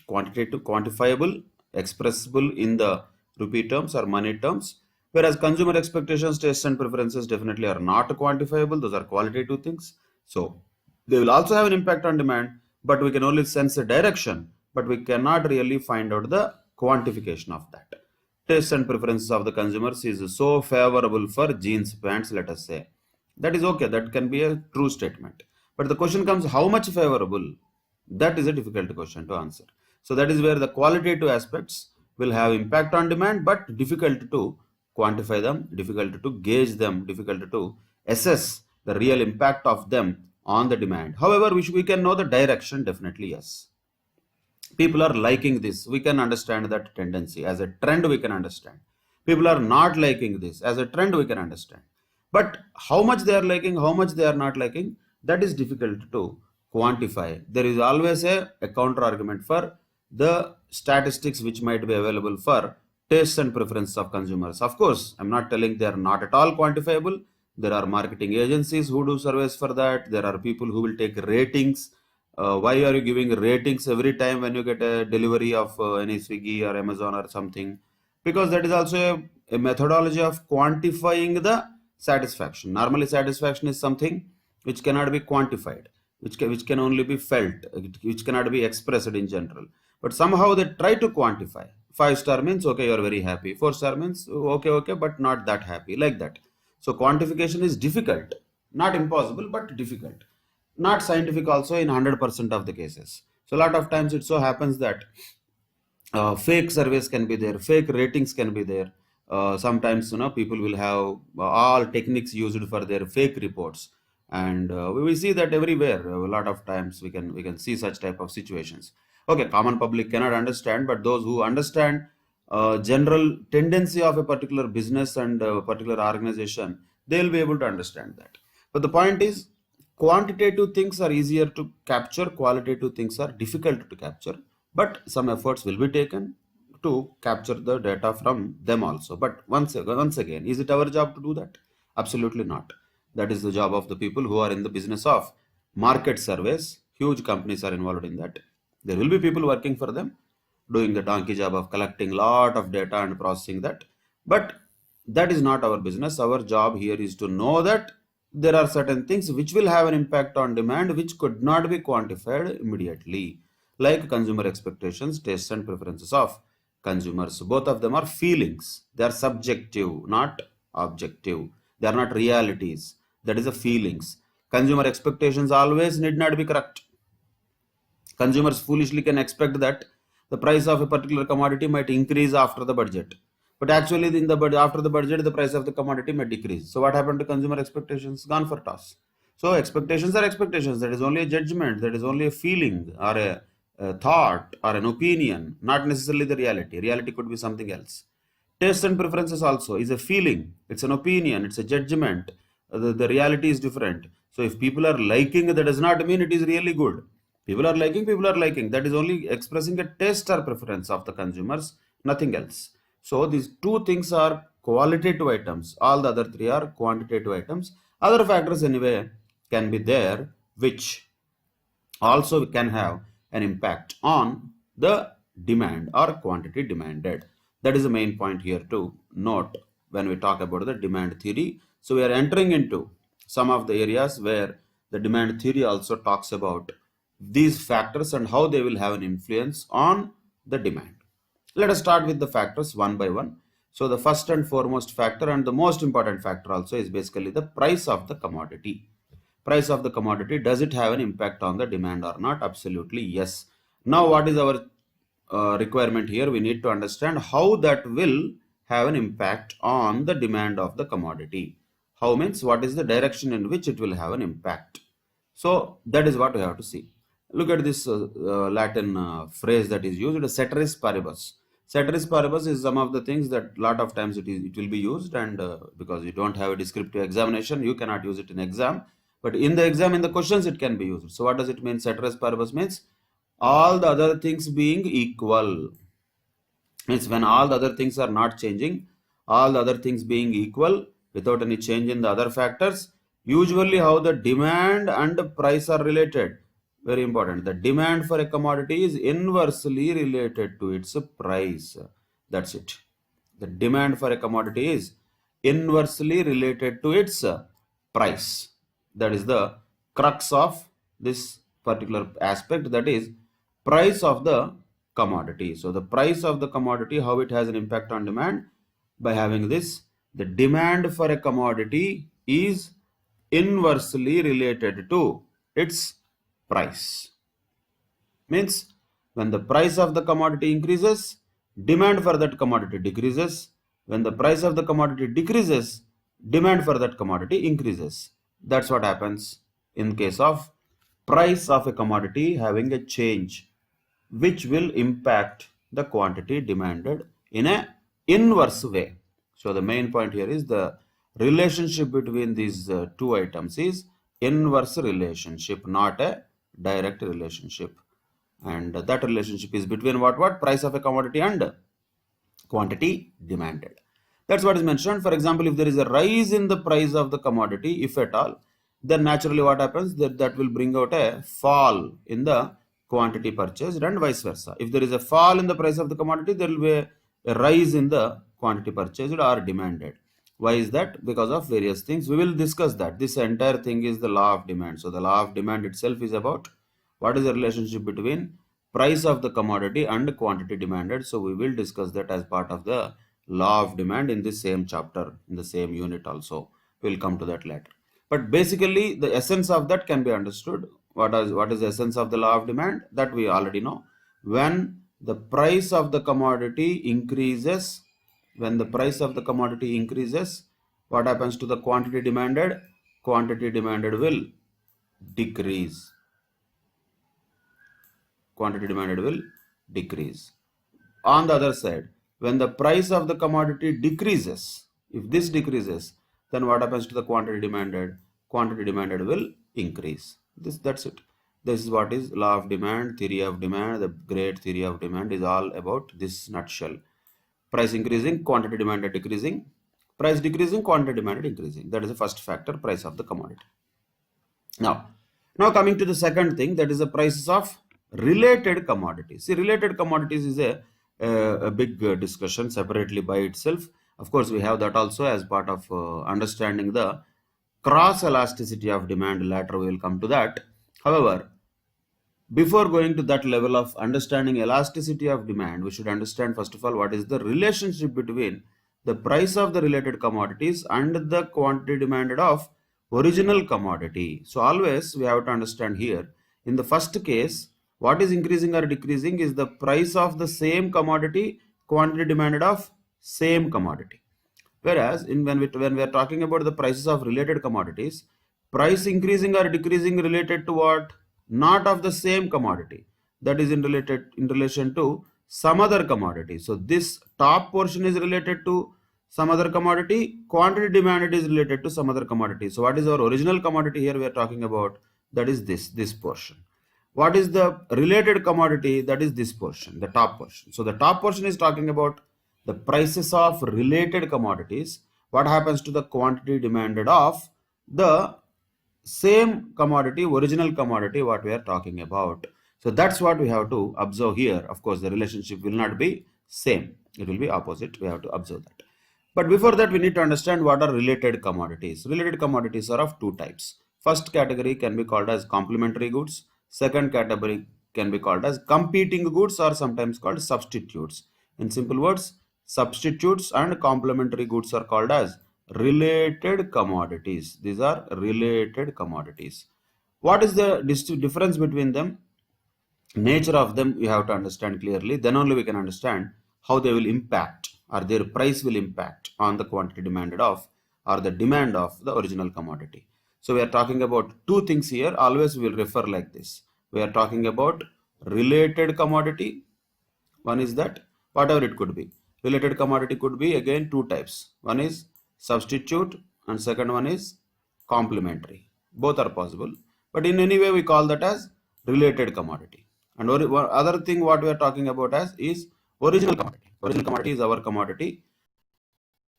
quantitative, quantifiable, expressible in the rupee terms or money terms. Whereas consumer expectations, tastes, and preferences definitely are not quantifiable. Those are qualitative things. So they will also have an impact on demand, but we can only sense a direction, but we cannot really find out the quantification of that. Tastes and preferences of the consumers is so favorable for jeans, pants, let us say. That is okay. That can be a true statement. But the question comes, how much favorable? That is a difficult question to answer. So that is where the qualitative aspects will have impact on demand, but difficult to quantify them, difficult to gauge them, difficult to assess the real impact of them on the demand. However, we can know the direction, definitely yes. People are liking this. We can understand that tendency. As a trend, we can understand. People are not liking this. As a trend, we can understand. But how much they are liking, how much they are not liking, that is difficult to quantify. There is always a counter argument for the statistics which might be available for tastes and preferences of consumers. Of course, I'm not telling they are not at all quantifiable. There are marketing agencies who do surveys for that. There are people who will take ratings. Why are you giving ratings every time when you get a delivery of any Swiggy or Amazon or something? Because that is also a methodology of quantifying the satisfaction. Normally, satisfaction is something which cannot be quantified, which can only be felt, which cannot be expressed in general. But somehow they try to quantify. 5-star means, okay, you are very happy. 4-star means, okay, but not that happy, like that. So quantification is difficult, not impossible, but difficult. Not scientific also in 100% of the cases. So a lot of times it so happens that fake surveys can be there, fake ratings can be there. Sometimes people will have all techniques used for their fake reports, and we see that everywhere. A lot of times we can see such type of situations. Okay, common public cannot understand, but those who understand general tendency of a particular business and a particular organization, they will be able to understand that. But the point is, quantitative things are easier to capture, qualitative things are difficult to capture, but some efforts will be taken. to capture the data from them also. But once again, is it our job to do that? Absolutely not. That is the job of the people who are in the business of market surveys. Huge companies are involved in that. There will be people working for them, doing the donkey job of collecting lot of data and processing that. But that is not our business. Our job here is to know that there are certain things which will have an impact on demand which could not be quantified immediately, like consumer expectations, tastes and preferences of consumers. Both of them are feelings. They are subjective, not objective. They are not realities. That is the feelings. Consumer expectations always need not be correct. Consumers foolishly can expect that the price of a particular commodity might increase after the budget. But actually, after the budget, the price of the commodity may decrease. So what happened to consumer expectations? Gone for toss. So expectations are expectations. That is only a judgment. That is only a feeling or a thought or an opinion, not necessarily the reality. Reality could be something else. Taste and preferences also is a feeling. It's an opinion. It's a judgment. The reality is different. So if people are liking, that does not mean it is really good. People are liking, people are liking. That is only expressing a taste or preference of the consumers, nothing else. So these two things are qualitative items. All the other three are quantitative items. Other factors anyway can be there, which also can have an impact on the demand or quantity demanded. That is the main point here to note when we talk about the demand theory. So we are entering into some of the areas where the demand theory also talks about these factors and how they will have an influence on the demand. Let us start with the factors one by one. So the first and foremost factor and the most important factor also is basically the price of the commodity. Price of the commodity, does it have an impact on the demand or not? Absolutely yes. Now what is our requirement here? We need to understand how that will have an impact on the demand of the commodity. How means what is the direction in which it will have an impact. So that is what we have to see. Look at this Latin phrase that is used, ceteris paribus. Ceteris paribus is some of the things that lot of times it will be used, and because you don't have a descriptive examination, you cannot use it in exam. But in the exam, in the questions, it can be used. So what does it mean? Ceteris paribus means all the other things being equal. Means when all the other things are not changing, all the other things being equal without any change in the other factors, usually how the demand and the price are related. Very important. The demand for a commodity is inversely related to its price. That's it. The demand for a commodity is inversely related to its price. That is the crux of this particular aspect, that is price of the commodity. So the price of the commodity, how it has an impact on demand? By having this, the demand for a commodity is inversely related to its price. Means when the price of the commodity increases, demand for that commodity decreases. When the price of the commodity decreases, demand for that commodity increases. That's what happens in case of price of a commodity having a change, which will impact the quantity demanded in a inverse way. So the main point here is the relationship between these two items is inverse relationship, not a direct relationship. And that relationship is between what? Price of a commodity and quantity demanded. That's what is mentioned. For example, if there is a rise in the price of the commodity, if at all, then naturally what happens? That will bring out a fall in the quantity purchased and vice versa. If there is a fall in the price of the commodity, there will be a rise in the quantity purchased or demanded. Why is that? Because of various things. We will discuss that. This entire thing is the law of demand. So the law of demand itself is about what is the relationship between price of the commodity and quantity demanded. So we will discuss that as part of the law of demand in the same chapter, in the same unit also. We'll come to that later. But basically, the essence of that can be understood. What is the essence of the law of demand? That we already know. When the price of the commodity increases, what happens to the quantity demanded? Quantity demanded will decrease. Quantity demanded will decrease. On the other side, when the price of the commodity decreases, if this decreases, then what happens to the quantity demanded? Quantity demanded will increase. That's it. This is what is law of demand, theory of demand. The great theory of demand is all about this nutshell. Price increasing, quantity demanded decreasing. Price decreasing, quantity demanded increasing. That is the first factor, price of the commodity. Now coming to the second thing, that is the prices of related commodities. See, related commodities is a big discussion separately by itself. Of course, we have that also as part of understanding the cross elasticity of demand. Later we will come to that. However, before going to that level of understanding elasticity of demand, we should understand first of all what is the relationship between the price of the related commodities and the quantity demanded of original commodity. So always we have to understand here, in the first case, what is increasing or decreasing is the price of the same commodity, quantity demanded of same commodity. Whereas when we are talking about the prices of related commodities, price increasing or decreasing related to what? Not of the same commodity. That is in relation to some other commodity. So this top portion is related to some other commodity. Quantity demanded is related to some other commodity. So what is our original commodity here we are talking about? That is this portion. What is the related commodity? That is this portion, the top portion. So the top portion is talking about the prices of related commodities. What happens to the quantity demanded of the same commodity, original commodity, what we are talking about. So that's what we have to observe here. Of course, the relationship will not be same. It will be opposite. We have to observe that. But before that, we need to understand what are related commodities. Related commodities are of two types. First category can be called as complementary goods. Second category can be called as competing goods or sometimes called substitutes. In simple words, substitutes and complementary goods are called as related commodities. These are related commodities. What is the difference between them? Nature of them we have to understand clearly. Then only we can understand how they will impact or their price will impact on the quantity demanded of or the demand of the original commodity. So we are talking about two things here. Always we will refer like this. We are talking about related commodity. One is that whatever it could be. Related commodity could be again two types. One is substitute and second one is complementary. Both are possible. But in any way we call that as related commodity. And other thing what we are talking about as is original commodity. Original commodity is our commodity.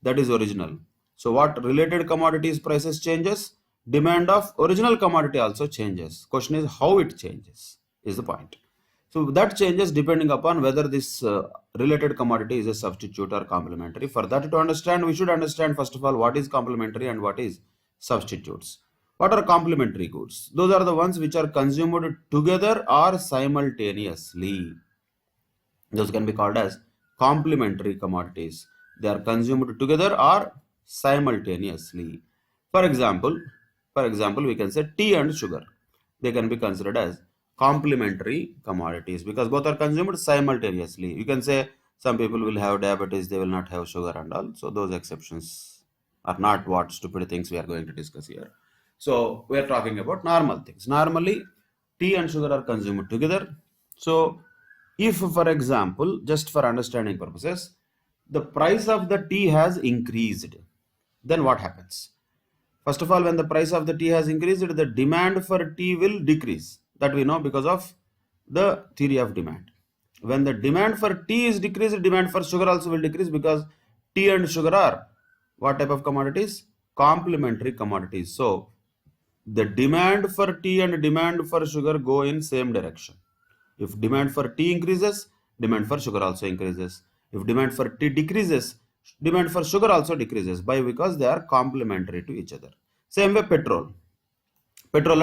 That is original. So what related commodities prices changes? Demand of original commodity also changes. Question is how it changes is the point. So that changes depending upon whether this related commodity is a substitute or complementary. For that to understand, we should understand first of all what is complementary and what is substitutes. What are complementary goods? Those are the ones which are consumed together or simultaneously. Those can be called as complementary commodities. They are consumed together or simultaneously. For example, we can say tea and sugar. They can be considered as complementary commodities because both are consumed simultaneously. You can say some people will have diabetes, they will not have sugar and all. So those exceptions are not what stupid things we are going to discuss here. So we are talking about normal things. Normally, tea and sugar are consumed together. So if, for example, just for understanding purposes, the price of the tea has increased, then what happens? First of all, when the price of the tea has increased, the demand for tea will decrease. That we know because of the theory of demand. When the demand for tea is decreased, demand for sugar also will decrease because tea and sugar are what type of commodities? Complementary commodities. So the demand for tea and demand for sugar go in same direction. If demand for tea increases, demand for sugar also increases. If demand for tea decreases, demand for sugar also decreases. Why? Because they are complementary to each other. Same way petrol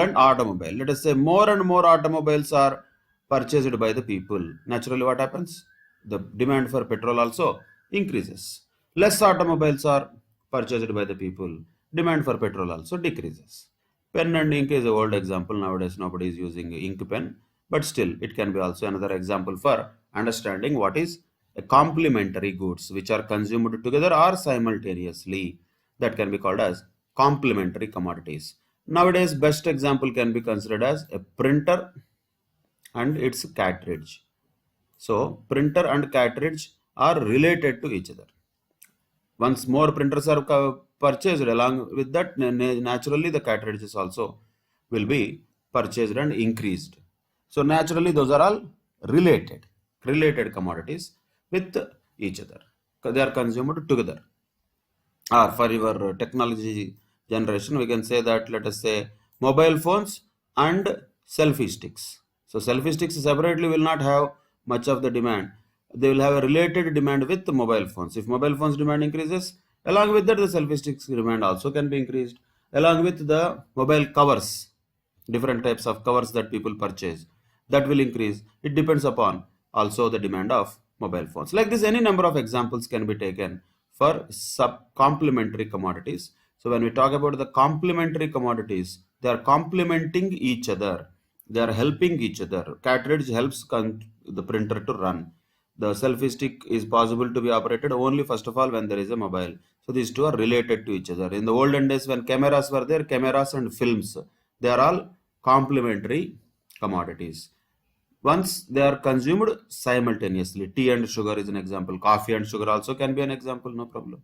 and automobile. Let us say more and more automobiles are purchased by the people. Naturally, what happens? The demand for petrol also increases. Less automobiles are purchased by the people. Demand for petrol also decreases. Pen and ink is an old example. Nowadays, nobody is using ink pen. But still, it can be also another example for understanding what is a complementary goods which are consumed together or simultaneously. That can be called as complementary commodities. Nowadays, best example can be considered as a printer and its cartridge. So, printer and cartridge are related to each other. Once more printers are purchased, along with that, naturally the cartridges also will be purchased and increased. So naturally those are all related commodities with each other. They are consumed together. Or for your technology generation, we can say that, let us say, mobile phones and selfie sticks. So selfie sticks separately will not have much of the demand. They will have a related demand with the mobile phones. If mobile phones demand increases, along with that the selfie sticks demand also can be increased. Along with the mobile covers, different types of covers that people purchase, that will increase. It depends upon also the demand of mobile phones. Like this, any number of examples can be taken for sub complementary commodities. So when we talk about the complementary commodities, they are complementing each other, they are helping each other. Cartridge helps the printer to run. The selfie stick is possible to be operated only first of all when there is a mobile. So these two are related to each other. In the olden days when cameras were there, cameras and films, they are all complementary commodities. Once they are consumed simultaneously, tea and sugar is an example. Coffee and sugar also can be an example, no problem.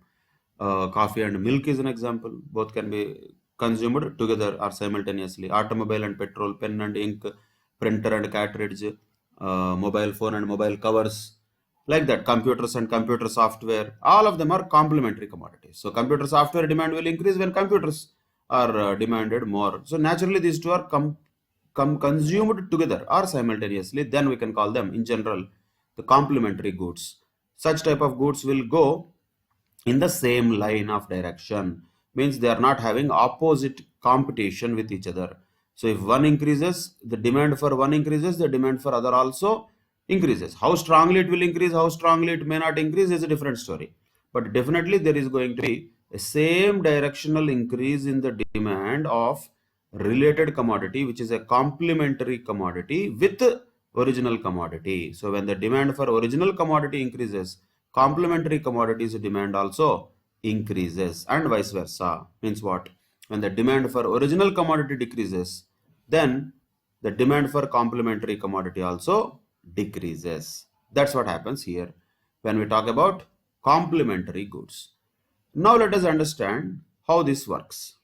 Coffee and milk is an example. Both can be consumed together or simultaneously. Automobile and petrol, pen and ink, printer and cartridge, mobile phone and mobile covers, like that. Computers and computer software, all of them are complementary commodities. So computer software demand will increase when computers are demanded more. So naturally these two are consumed together or simultaneously, then we can call them in general the complementary goods. Such type of goods will go in the same line of direction, means they are not having opposite competition with each other. So if one increases, the demand for one increases, the demand for other also increases. How strongly it will increase, how strongly it may not increase is a different story, but definitely there is going to be a same directional increase in the demand of related commodity, which is a complementary commodity with original commodity. So when the demand for original commodity increases, complementary commodities demand also increases, and vice versa. Means what? When the demand for original commodity decreases, then the demand for complementary commodity also decreases. That's what happens here when we talk about complementary goods. Now let us understand how this works.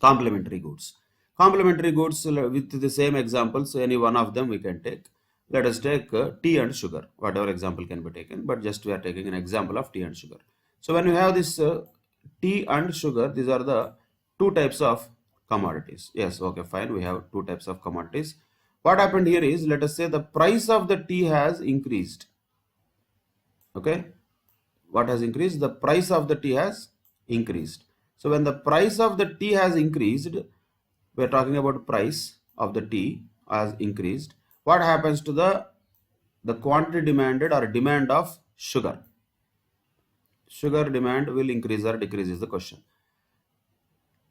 Complementary goods. Complementary goods, with the same examples, any one of them we can take. Let us take tea and sugar, whatever example can be taken, but just we are taking an example of tea and sugar. So when we have this tea and sugar, these are the two types of commodities. Yes, okay, fine, we have two types of commodities. What happened here is, let us say the price of the tea has increased. Okay, what has increased? The price of the tea has increased. So when the price of the tea has increased, we are talking about price of the tea has increased. What happens to the quantity demanded or demand of sugar? Sugar demand will increase or decrease is the question.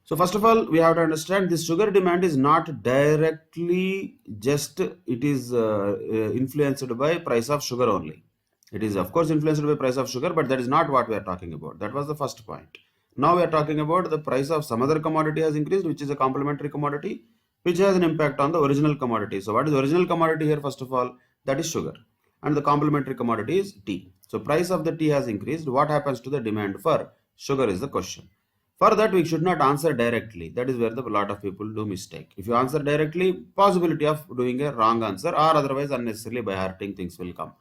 So first of all, we have to understand this sugar demand is not directly just, it is influenced by price of sugar only. It is of course influenced by price of sugar, but that is not what we are talking about. That was the first point. Now we are talking about the price of some other commodity has increased, which is a complementary commodity, which has an impact on the original commodity. So what is the original commodity here? First of all, that is sugar, and the complementary commodity is tea. So price of the tea has increased. What happens to the demand for sugar is the question. For that, we should not answer directly. That is where a lot of people do mistake. If you answer directly, possibility of doing a wrong answer, or otherwise unnecessarily by hearting things will come.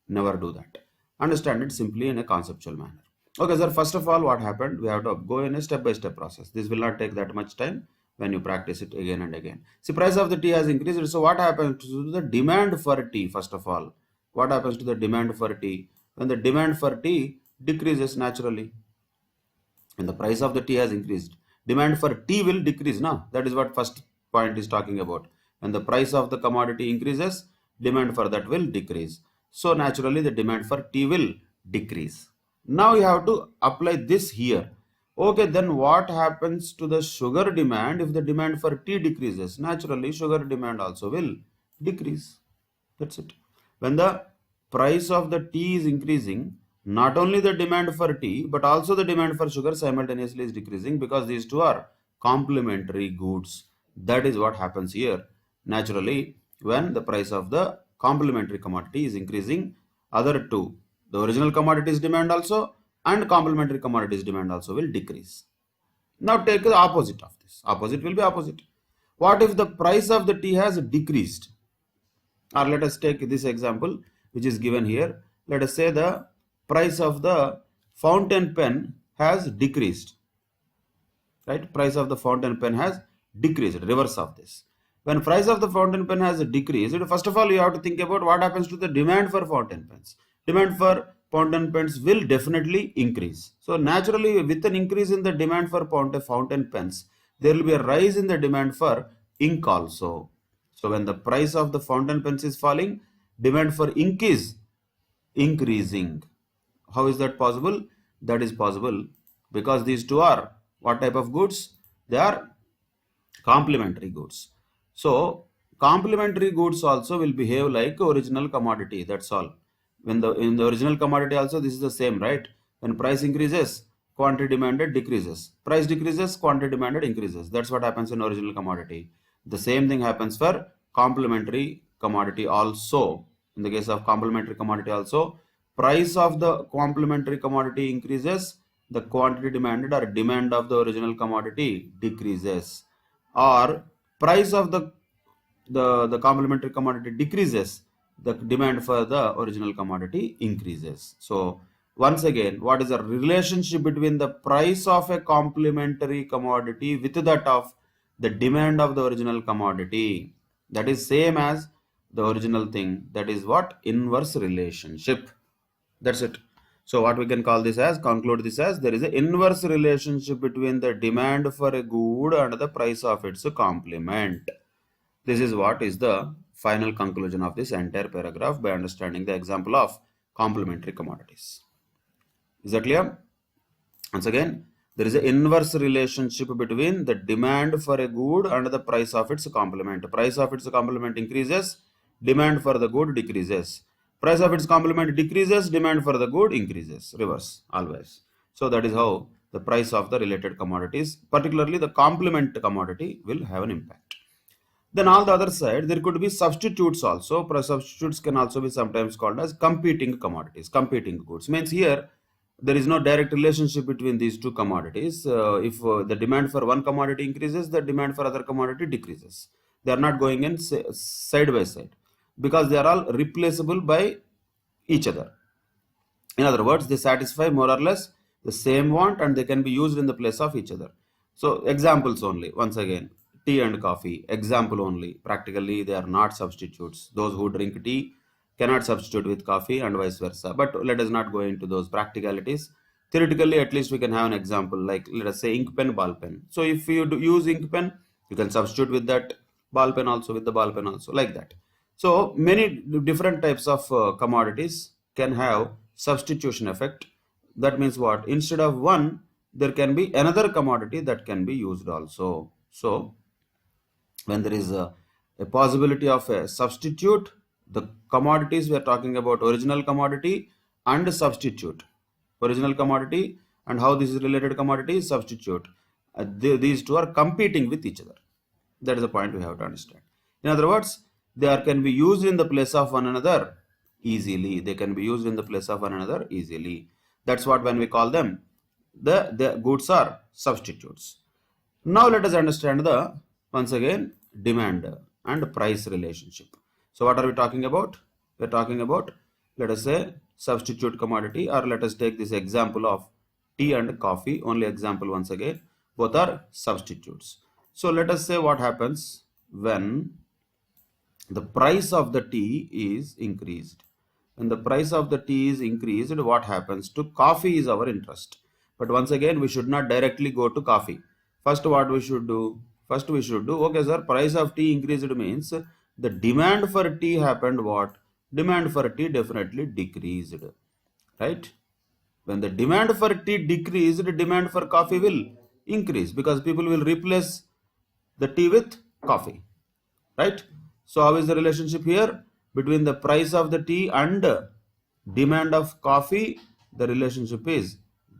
Never do that. Understand it simply in a conceptual manner. Okay, sir, first of all, what happened? We have to go in a step-by-step process. This will not take that much time when you practice it again and again. See, price of the tea has increased. So what happens to the demand for tea? First of all, what happens to the demand for tea? When the demand for tea decreases naturally, and the price of the tea has increased, demand for tea will decrease. Now that is what first point is talking about. When the price of the commodity increases, demand for that will decrease. So naturally the demand for tea will decrease. Now you have to apply this here. Okay, then what happens to the sugar demand if the demand for tea decreases? Naturally sugar demand also will decrease. That's it. When the price of the tea is increasing, not only the demand for tea, but also the demand for sugar simultaneously is decreasing, because these two are complementary goods. That is what happens here. Naturally, when the price of the complementary commodity is increasing, other two, the original commodities demand also and complementary commodities demand also will decrease. Now take the opposite of this. Opposite will be opposite. What if the price of the tea has decreased? Or let us take this example which is given here. Let us say the price of the fountain pen has decreased, right? Price of the fountain pen has decreased, reverse of this. When price of the fountain pen has decreased, first of all you have to think about what happens to the demand for fountain pens. Demand for fountain pens will definitely increase. So naturally, with an increase in the demand for fountain pens, there will be a rise in the demand for ink also. So when the price of the fountain pens is falling, demand for ink is increasing. How is that possible? That is possible because these two are what type of goods? They are complementary goods. So complementary goods also will behave like original commodity. That's all. When the in the original commodity also this is the same, right? When price increases, quantity demanded decreases. Price decreases, quantity demanded increases. That's what happens in original commodity. The same thing happens for complementary commodity also. In the case of complementary commodity also, price of the complementary commodity increases, the quantity demanded or demand of the original commodity decreases, or price of the complementary commodity decreases, the demand for the original commodity increases. So once again, what is the relationship between the price of a complementary commodity with that of the demand of the original commodity? That is same as the original thing. That is what? Inverse relationship. That's it. So what we can call this as, conclude this as, there is an inverse relationship between the demand for a good and the price of its complement. This is what is the final conclusion of this entire paragraph by understanding the example of complementary commodities. Is that clear? Once again, there is an inverse relationship between the demand for a good and the price of its complement. Price of its complement increases, demand for the good decreases. Price of its complement decreases, demand for the good increases. Reverse, always. So that is how the price of the related commodities, particularly the complement commodity, will have an impact. Then on the other side, there could be substitutes also. Substitutes can also be sometimes called as competing commodities, competing goods. Means here, there is no direct relationship between these two commodities. If the demand for one commodity increases, the demand for other commodity decreases. They are not going in side by side because they are all replaceable by each other. In other words, they satisfy more or less the same want and they can be used in the place of each other. So examples only, once again, tea and coffee, example only. Practically, they are not substitutes. Those who drink tea cannot substitute with coffee and vice versa. But let us not go into those practicalities. Theoretically, at least we can have an example like, let us say, ink pen, ball pen. So if you use ink pen, you can substitute with that ball pen also, with the ball pen also, like that. So many different types of commodities can have substitution effect. That means what? Instead of one, there can be another commodity that can be used also. So when there is a possibility of a substitute, the commodities we are talking about original commodity and substitute. Original commodity and how this is related commodity is substitute. These two are competing with each other. That is the point we have to understand. In other words, they can be used in the place of one another easily. They can be used in the place of one another easily. That's what when we call them, the goods are substitutes. Now let us understand the, once again, demand and price relationship. So what are we talking about? We are talking about, let us say, substitute commodity, or let us take this example of tea and coffee, only example once again. Both are substitutes. So let us say what happens when the price of the tea is increased. When the price of the tea is increased, what happens to coffee is our interest. But once again, we should not directly go to coffee. First, what we should do? First, we should do, okay, sir, price of tea increased means the demand for tea happened what? Demand for tea definitely decreased, right? When the demand for tea decreased, demand for coffee will increase because people will replace the tea with coffee, right? So how is the relationship here between the price of the tea and demand of coffee? The relationship is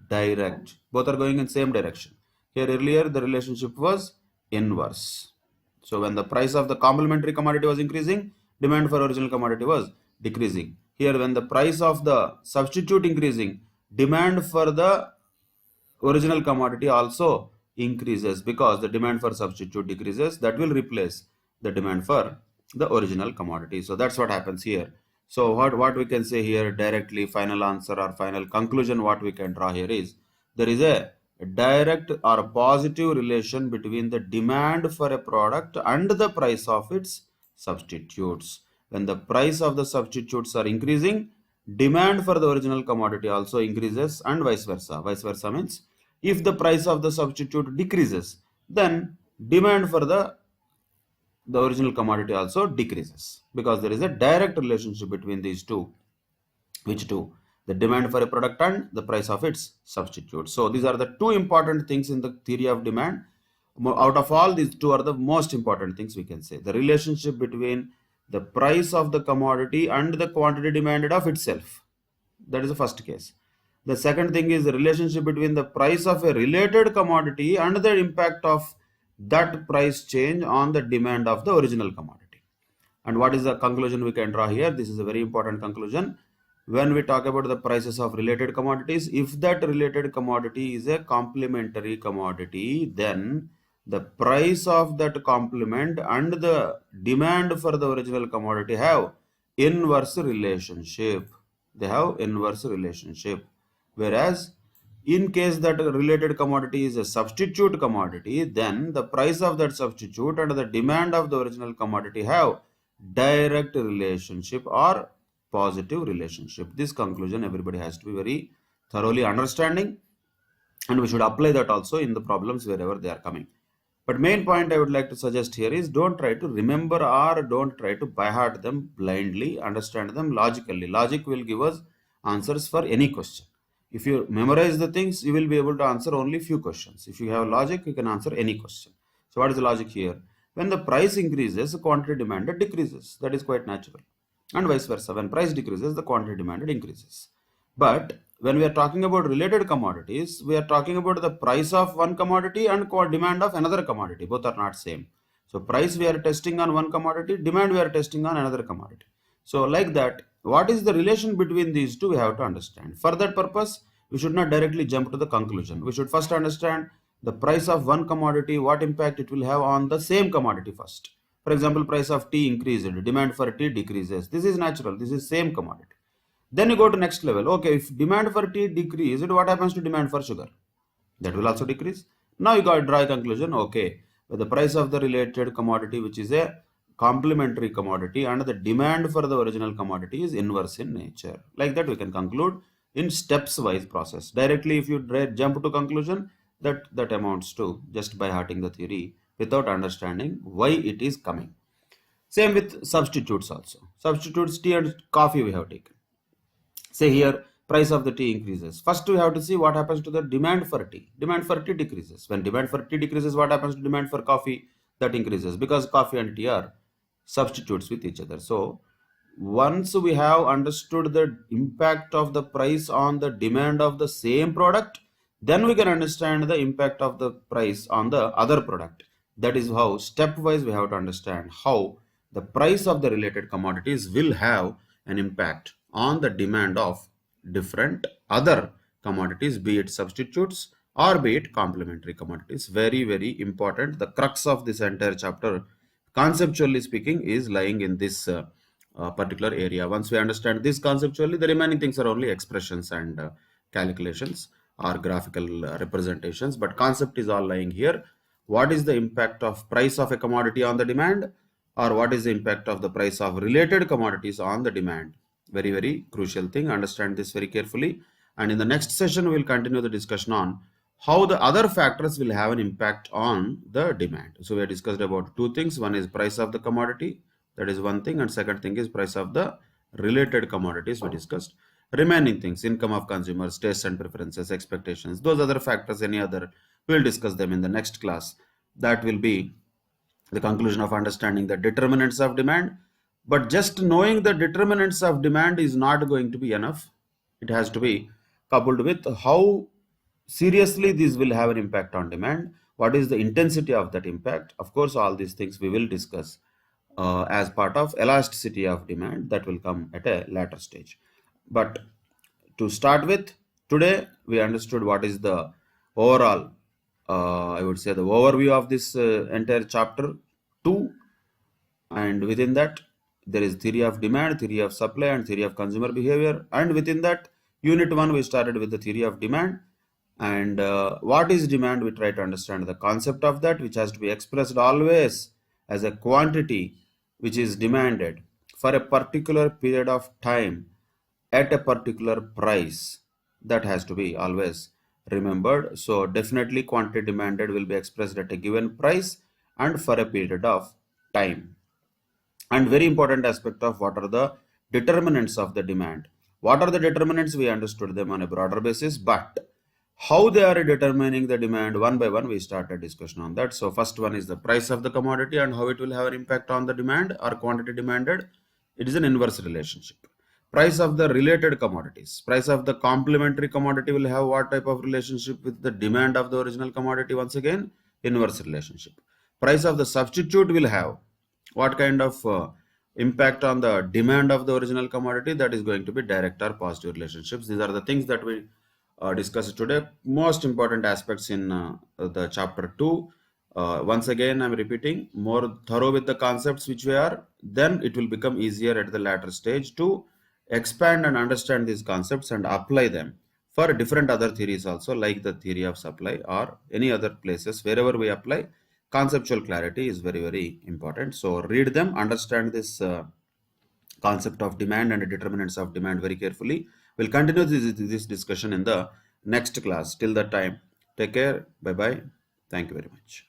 direct. Both are going in same direction. Here earlier the relationship was inverse. So when the price of the complementary commodity was increasing, demand for original commodity was decreasing. Here when the price of the substitute increasing, demand for the original commodity also increases because the demand for substitute decreases, that will replace the demand for the original commodity. So that's what happens here. So what we can say here directly, final answer or final conclusion, what we can draw here is there is a direct or positive relation between the demand for a product and the price of its substitutes. When the price of the substitutes are increasing, demand for the original commodity also increases, and vice versa. Vice versa means if the price of the substitute decreases, then demand for the original commodity also decreases, because there is a direct relationship between these two. Which two? The demand for a product and the price of its substitute. So these are the two important things in the theory of demand. Out of all, these two are the most important things we can say. The relationship between the price of the commodity and the quantity demanded of itself. That is the first case. The second thing is the relationship between the price of a related commodity and the impact of that price change on the demand of the original commodity. And what is the conclusion we can draw here? This is a very important conclusion. When we talk about the prices of related commodities, if that related commodity is a complementary commodity, then the price of that complement and the demand for the original commodity have inverse relationship. They have inverse relationship. Whereas in case that a related commodity is a substitute commodity, then the price of that substitute and the demand of the original commodity have direct relationship or positive relationship. This conclusion everybody has to be very thoroughly understanding, and we should apply that also in the problems wherever they are coming. But main point I would like to suggest here is don't try to remember or don't try to by heart them blindly. Understand them logically. Logic will give us answers for any question. If you memorize the things, you will be able to answer only few questions. If you have logic, you can answer any question. So what is the logic here? When the price increases, the quantity demanded decreases. That is quite natural. And vice versa. When price decreases, the quantity demanded increases. But when we are talking about related commodities, we are talking about the price of one commodity and demand of another commodity. Both are not same. So price we are testing on one commodity, demand we are testing on another commodity. So like that, what is the relation between these two we have to understand. For that purpose, we should not directly jump to the conclusion. We should first understand the price of one commodity, what impact it will have on the same commodity first. For example, price of tea increased, demand for tea decreases. This is natural, this is same commodity. Then you go to next level. Okay, if demand for tea decreased, what happens to demand for sugar? That will also decrease. Now you got to draw a conclusion. Okay, the price of the related commodity, which is a complementary commodity, and the demand for the original commodity is inverse in nature. Like that, we can conclude in steps wise process. Directly, if you jump to conclusion, that amounts to just by hearting the theory without understanding why it is coming. Same with substitutes also. Substitutes, tea and coffee we have taken. Say here, price of the tea increases. First, we have to see what happens to the demand for tea. Demand for tea decreases. When demand for tea decreases, what happens to demand for coffee? That increases, because coffee and tea are substitutes with each other. So once we have understood the impact of the price on the demand of the same product, then we can understand the impact of the price on the other product. That is how stepwise we have to understand how the price of the related commodities will have an impact on the demand of different other commodities, be it substitutes or be it complementary commodities. Very, very important. The crux of this entire chapter, conceptually speaking, is lying in this particular area. Once we understand this conceptually, the remaining things are only expressions and calculations or graphical representations, but concept is all lying here. What is the impact of price of a commodity on the demand, or what is the impact of the price of related commodities on the demand? Very, very crucial thing. Understand this very carefully. And in the next session, we will continue the discussion on how the other factors will have an impact on the demand. So we have discussed about two things. One is price of the commodity. That is one thing. And second thing is price of the related commodities we discussed. Remaining things, income of consumers, tastes and preferences, expectations, those other factors, any other, we will discuss them in the next class. That will be the conclusion of understanding the determinants of demand. But just knowing the determinants of demand is not going to be enough. It has to be coupled with how seriously these will have an impact on demand. What is the intensity of that impact? Of course, all these things we will discuss as part of elasticity of demand. That will come at a later stage. But to start with, today we understood what is the overall I would say, the overview of this entire chapter 2. And within that, there is theory of demand, theory of supply, and theory of consumer behavior. And within that, unit 1, we started with the theory of demand. And what is demand? We try to understand the concept of that, which has to be expressed always as a quantity which is demanded for a particular period of time at a particular price. That has to be always remembered. So definitely quantity demanded will be expressed at a given price and for a period of time. And very important aspect of what are the determinants of the demand. What are the determinants? We understood them on a broader basis, but how they are determining the demand, one by one we start a discussion on that. So first one is the price of the commodity and how it will have an impact on the demand or quantity demanded. It is an inverse relationship. Price of the related commodities, price of the complementary commodity will have what type of relationship with the demand of the original commodity? Once again, inverse relationship. Price of the substitute will have what kind of impact on the demand of the original commodity? That is going to be direct or positive relationships. These are the things that we discussed today, most important aspects in the chapter 2. Once again, I'm repeating, more thorough with the concepts which we are, then it will become easier at the latter stage to expand and understand these concepts and apply them for different other theories also, like the theory of supply or any other places. Wherever we apply, conceptual clarity is very, very important. So read them, understand this concept of demand and determinants of demand very carefully. We'll continue this discussion in the next class. Till that time, take care. Bye bye. Thank you very much.